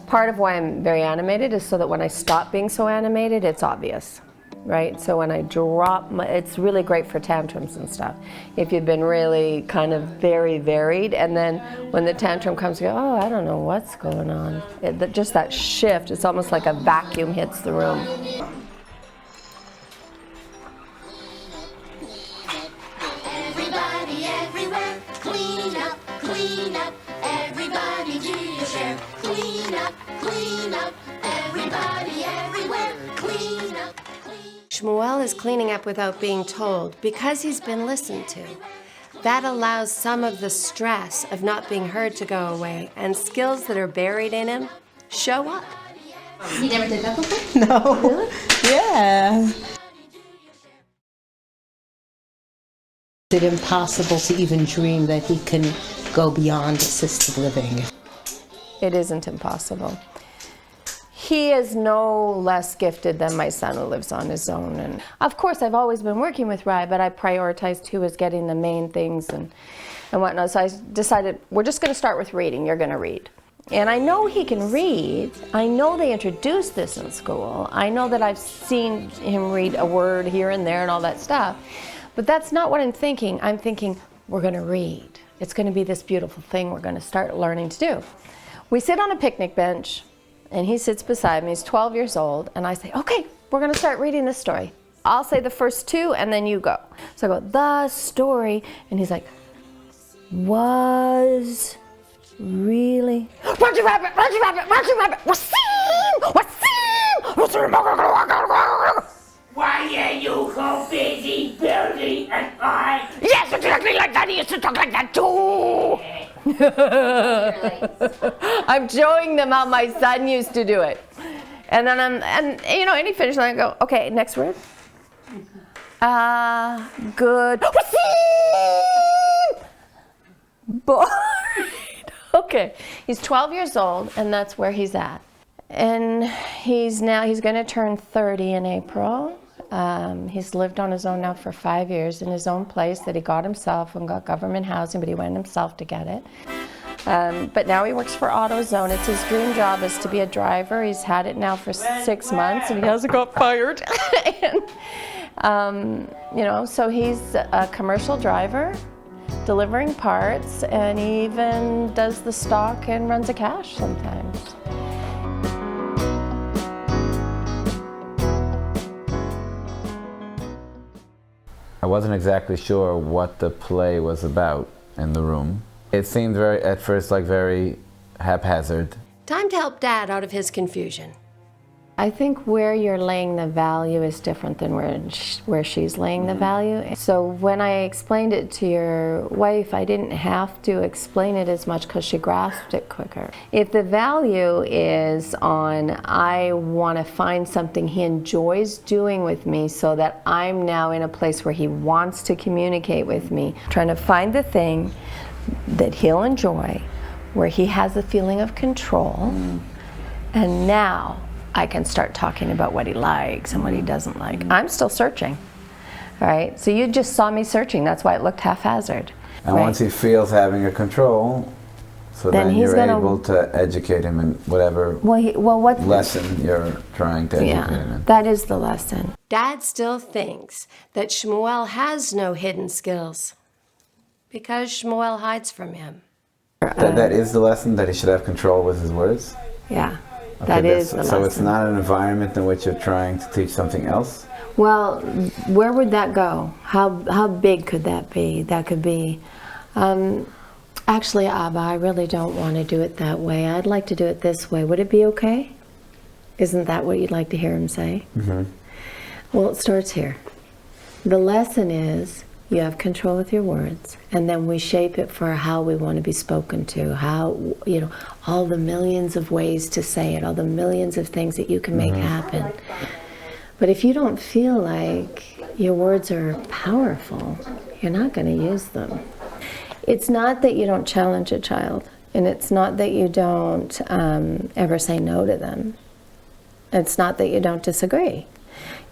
Part of why I'm very animated is so that when I stop being so animated, it's obvious, right? So when I drop it's really great for tantrums and stuff. If you've been really kind of very varied, and then when the tantrum comes, you go, oh, I don't know what's going on. Just that shift, it's almost like a vacuum hits the room. Everybody, everywhere, clean up, clean up. Everybody do your share. Clean up, everybody, everywhere, clean up. Shmuel is cleaning up without being told because he's been listened to. That allows some of the stress of not being heard to go away, and skills that are buried in him show up. You never did that before? No. Really? Yeah. Is it impossible to even dream that he can go beyond assisted living? It isn't impossible. He is no less gifted than my son who lives on his own. And of course, I've always been working with Rai, but I prioritized who was getting the main things and whatnot. So I decided, we're just going to start with reading. You're going to read. And I know he can read. I know they introduced this in school. I know that I've seen him read a word here and there and all that stuff. But that's not what I'm thinking. I'm thinking, we're gonna read. It's gonna be this beautiful thing we're gonna start learning to do. We sit on a picnic bench, and he sits beside me. He's 12 years old, and I say, okay, we're gonna start reading this story. I'll say the first two, and then you go. So I go, the story, and he's like, was really? Roger Rabbit, Roger Rabbit, Roger Rabbit, Wasim, Wasim. Why are you so busy building an eye? Yes, exactly like that. He used to talk like that too. I'm showing them how my son used to do it. And then and he finished, and I go, okay, next word. Good. Bored. Okay, he's 12 years old, and that's where he's at. And he's going to turn 30 in April. He's lived on his own now for 5 years in his own place that he got himself and got government housing, but he went himself to get it. But now he works for AutoZone. It's his dream job is to be a driver. He's had it now for 6 months, and he hasn't got fired. And, so he's a commercial driver, delivering parts, and he even does the stock and runs a cash sometimes. I wasn't exactly sure what the play was about in the room. It seemed at first very haphazard. Time to help Dad out of his confusion. I think where you're laying the value is different than where she's laying the value. So when I explained it to your wife, I didn't have to explain it as much because she grasped it quicker. If the value is on, I want to find something he enjoys doing with me so that I'm now in a place where he wants to communicate with me, trying to find the thing that he'll enjoy, where he has a feeling of control, and now I can start talking about what he likes and what he doesn't like. I'm still searching, all right? So you just saw me searching, that's why it looked haphazard. And once he feels having a control, so then you're able to educate him in whatever lesson you're trying to educate him in. That is the lesson. Dad still thinks that Shmuel has no hidden skills because Shmuel hides from him. That is the lesson, that he should have control with his words? Yeah. Okay, that is the lesson. So it's not an environment in which you're trying to teach something else? Well, where would that go? How big could that be? That could be, actually, Abba, I really don't want to do it that way. I'd like to do it this way. Would it be okay? Isn't that what you'd like to hear him say? Mm-hmm. Well, it starts here. The lesson is you have control with your words, and then we shape it for how we want to be spoken to, how, all the millions of ways to say it, all the millions of things that you can make happen. But if you don't feel like your words are powerful, you're not going to use them. It's not that you don't challenge a child, and it's not that you don't ever say no to them. It's not that you don't disagree.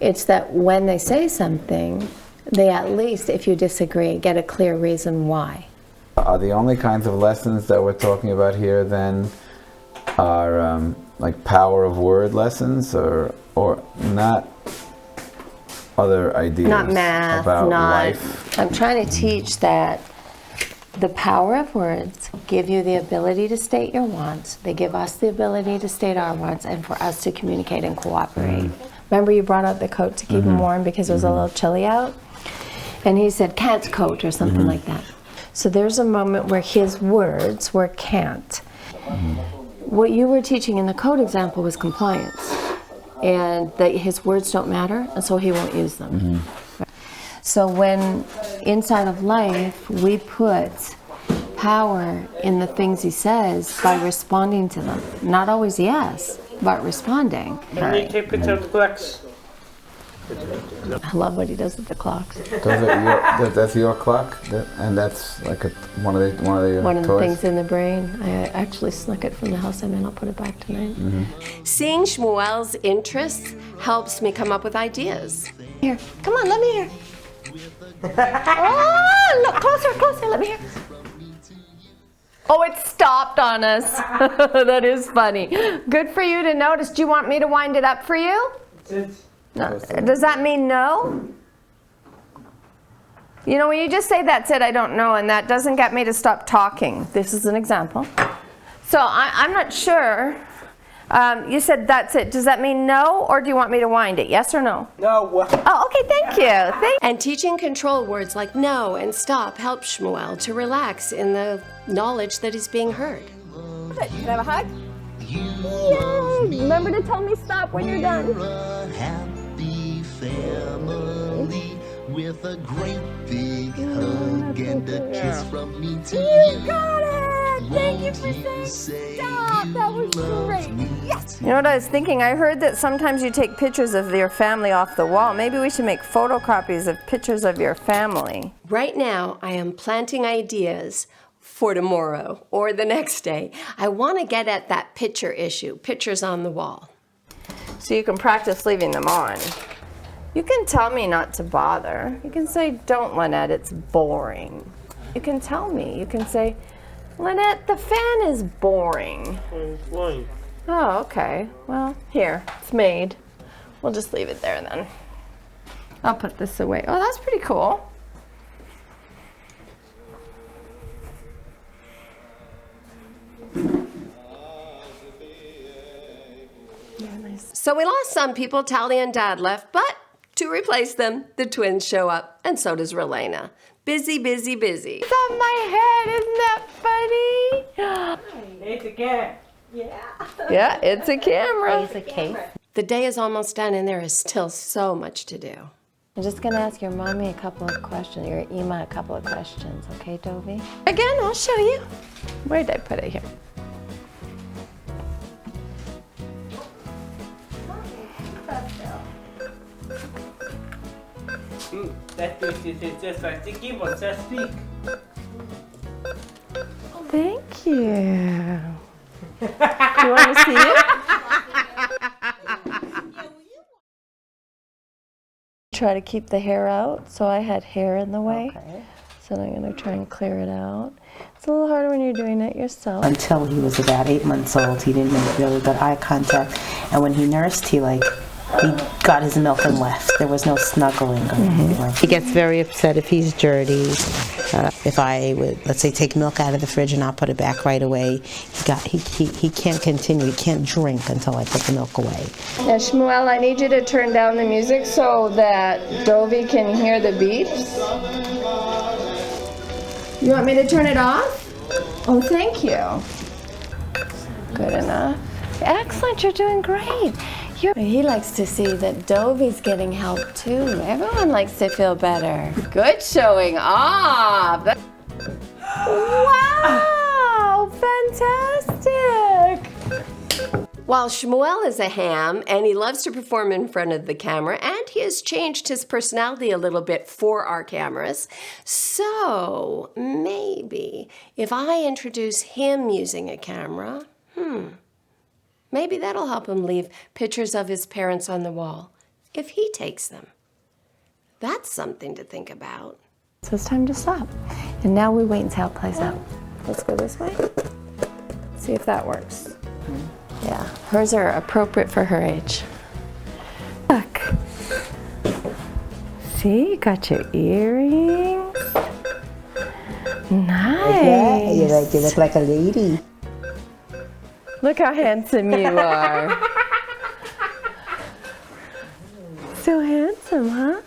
It's that when they say something, they at least, if you disagree, get a clear reason why. Are the only kinds of lessons that we're talking about here then are like power of word lessons, or not other ideas not math, about not life? I'm trying to teach that the power of words give you the ability to state your wants. They give us the ability to state our wants and for us to communicate and cooperate. Remember you brought out the coat to keep him warm because it was a little chilly out? And he said, can't coat or something like that. So there's a moment where his words were can't. What you were teaching in the code example was compliance. And that his words don't matter, and so he won't use them. So when inside of life, we put power in the things he says by responding to them. Not always yes, but responding. Can you take picture of the clocks? I love what he does with the clocks. That's your clock, and that's like one of the things in the brain. I actually snuck it from the house I'm in. I'll put it back tonight. Seeing Shmuel's interests helps me come up with ideas. Here, come on, let me hear. Oh, look closer, let me hear. Oh, it stopped on us. That is funny. Good for you to notice. Do you want me to wind it up for you? No. Does that mean no? You know, when you just say that's it, I don't know, and that doesn't get me to stop talking. This is an example. So I'm not sure. You said that's it. Does that mean no, or do you want me to wind it? Yes or no? No. Oh, okay, thank you. And teaching control words like no and stop helps Shmuel to relax in the knowledge that he's being heard. Can I have a hug? Yay! Remember to tell me stop when you're done. A happy family with a great big hug and a kiss from me to you. You got it! Thank you for saying stop! That was great! Yes! You know what I was thinking? I heard that sometimes you take pictures of your family off the wall. Maybe we should make photocopies of pictures of your family. Right now, I am planting ideas for tomorrow or the next day. I want to get at that picture issue, pictures on the wall. So you can practice leaving them on. You can tell me not to bother. You can say, don't, Lynette, it's boring. You can tell me. You can say, Lynette, the fan is boring. Boring. Oh, okay. Well, here, it's made. We'll just leave it there then. I'll put this away. Oh, that's pretty cool. Yeah, nice. So we lost some people. Talia and Dad left, but to replace them, the twins show up, and so does Relena. Busy, busy, busy. It's on my head, isn't that funny? It's a cat. Yeah. Yeah, it's a camera. It's a case. The day is almost done, and there is still so much to do. I'm just gonna ask your mommy a couple of questions, your Ema a couple of questions, okay, Dovey? Again, I'll show you. Where did I put it here? That is just like the keyboard says speak. Thank you. Do you want to see it? Try to keep the hair out, so I had hair in the way. Okay. So I'm going to try and clear it out. It's a little harder when you're doing it yourself. Until he was about 8 months old, he didn't make really good eye contact. And when he nursed, he got his milk and left. There was no snuggling or anything. He gets very upset if he's dirty. If I would, let's say, take milk out of the fridge and not put it back right away, he can't continue. He can't drink until I put the milk away. Now, Shmuel, I need you to turn down the music so that Dovey can hear the beeps. You want me to turn it off? Oh, thank you. Good enough. Excellent, you're doing great. He likes to see that Dovey's getting help too. Everyone likes to feel better. Good showing off. Wow, fantastic. While Shmuel is a ham and he loves to perform in front of the camera, and he has changed his personality a little bit for our cameras, so maybe if I introduce him using a camera, maybe that'll help him leave pictures of his parents on the wall if he takes them. That's something to think about. So it's time to stop. And now we wait and see how it plays out. Let's go this way. See if that works. Yeah, hers are appropriate for her age. Look. See, you got your earrings. Nice. Yeah, you look like a lady. Look how handsome you are. So handsome, huh?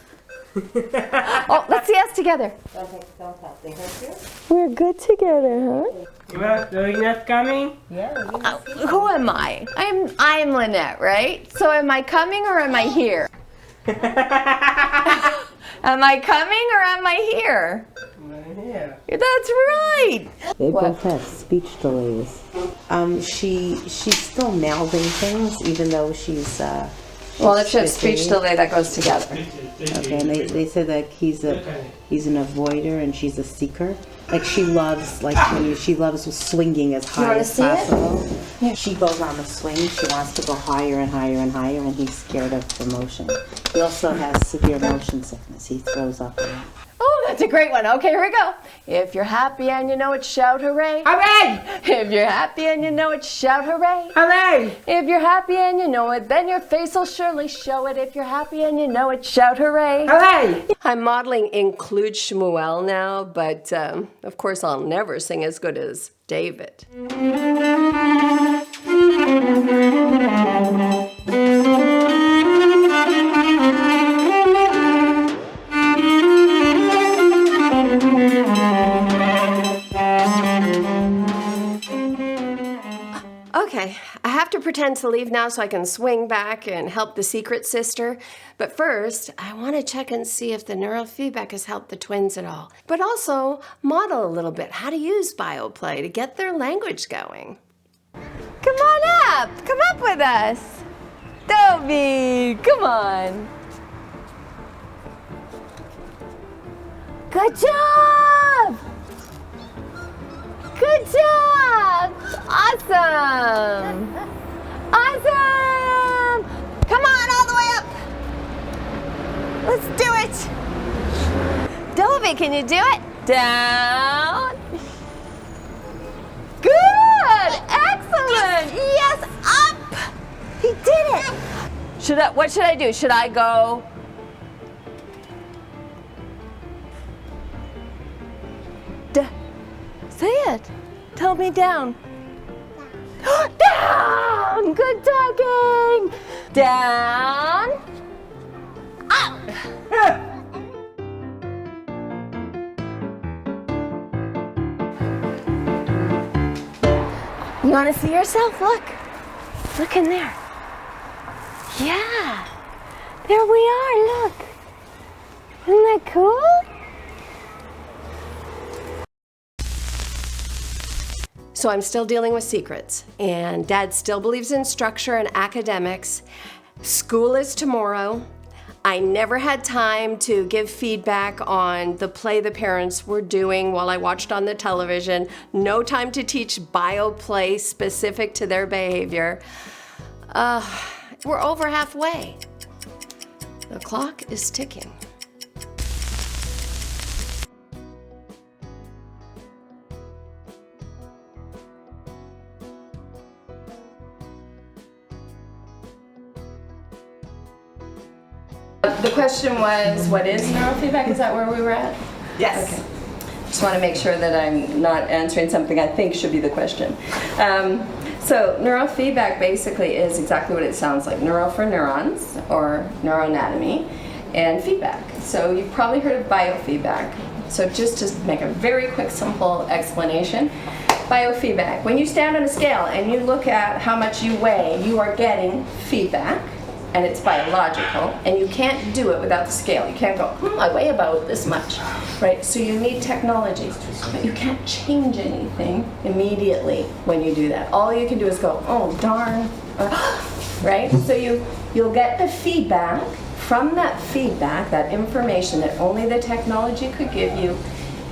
Oh, let's see us together. Okay, don't help. They hurt you? We're good together, huh? You're not coming? Yeah. Who am I? I'm Lynette, right? So am I coming or am I here? Am I coming or am I here? Here. That's right. They both have speech delays. She's still mouthing things, even though she's. Well, if she has speech delay, that goes together. Okay, and they said that he's an avoider and she's a seeker. Like she loves, she loves swinging as high as possible. Yeah. She goes on the swing. She wants to go higher and higher and higher, and he's scared of the motion. He also has severe motion sickness. He throws up a lot. Oh, That's a great one. Okay, here we go. If you're happy and you know it, shout hooray. Hooray! If you're happy and you know it, shout hooray. Hooray! If you're happy and you know it, then your face will surely show it. If you're happy and you know it, shout hooray. Hooray! I'm modeling Include Shmuel now, but of course I'll never sing as good as David. Okay, I have to pretend to leave now so I can swing back and help the secret sister. But first, I want to check and see if the neurofeedback has helped the twins at all. But also, model a little bit how to use Bioplay to get their language going. Come on up! Come up with us! Toby, come on! Good job! Good job! Awesome! Awesome! Come on, all the way up! Let's do it! Toby, can you do it? Down! Good! Excellent! Yes, up! He did it! What should I do? Should I go? Say it. Tell me down. Down! Good talking! Down! Up! You want to see yourself? Look. Look in there. Yeah. There we are, look. Isn't that cool? So I'm still dealing with secrets, and Dad still believes in structure and academics. School is tomorrow. I never had time to give feedback on the play the parents were doing while I watched on the television. No time to teach Bioplay specific to their behavior. We're over halfway. The clock is ticking. The question was, what is neurofeedback? Is that where we were at? Yes. Okay. Just want to make sure that I'm not answering something I think should be the question. So neurofeedback basically is exactly what it sounds like. Neuro for neurons, or neuroanatomy, and feedback. So you've probably heard of biofeedback. So just to make a very quick, simple explanation, biofeedback. When you stand on a scale and you look at how much you weigh, you are getting feedback. And it's biological, and you can't do it without the scale. You can't go, I weigh about this much, right? So you need technology, but you can't change anything immediately when you do that. All you can do is go, oh darn, right? So you'll get the feedback. From that feedback, that information that only the technology could give you,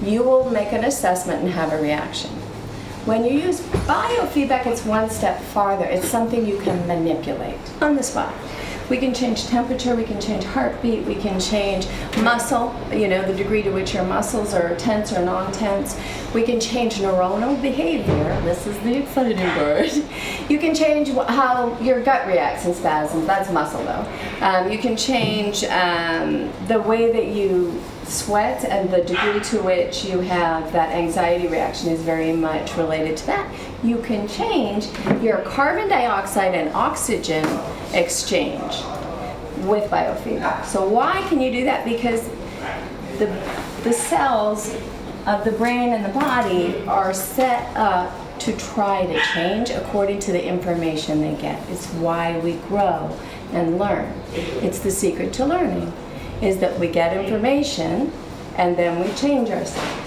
you will make an assessment and have a reaction. When you use biofeedback, it's one step farther. It's something you can manipulate on the spot. We can change temperature, we can change heartbeat, we can change muscle, the degree to which your muscles are tense or non-tense. We can change neuronal behavior. This is the exciting part. You can change how your gut reacts in spasms. That's muscle though. You can change the way that you sweat, and the degree to which you have that anxiety reaction is very much related to that. You can change your carbon dioxide and oxygen exchange with biofeedback. So why can you do that? Because the cells of the brain and the body are set up to try to change according to the information they get. It's why we grow and learn. It's the secret to learning, is that we get information and then we change ourselves.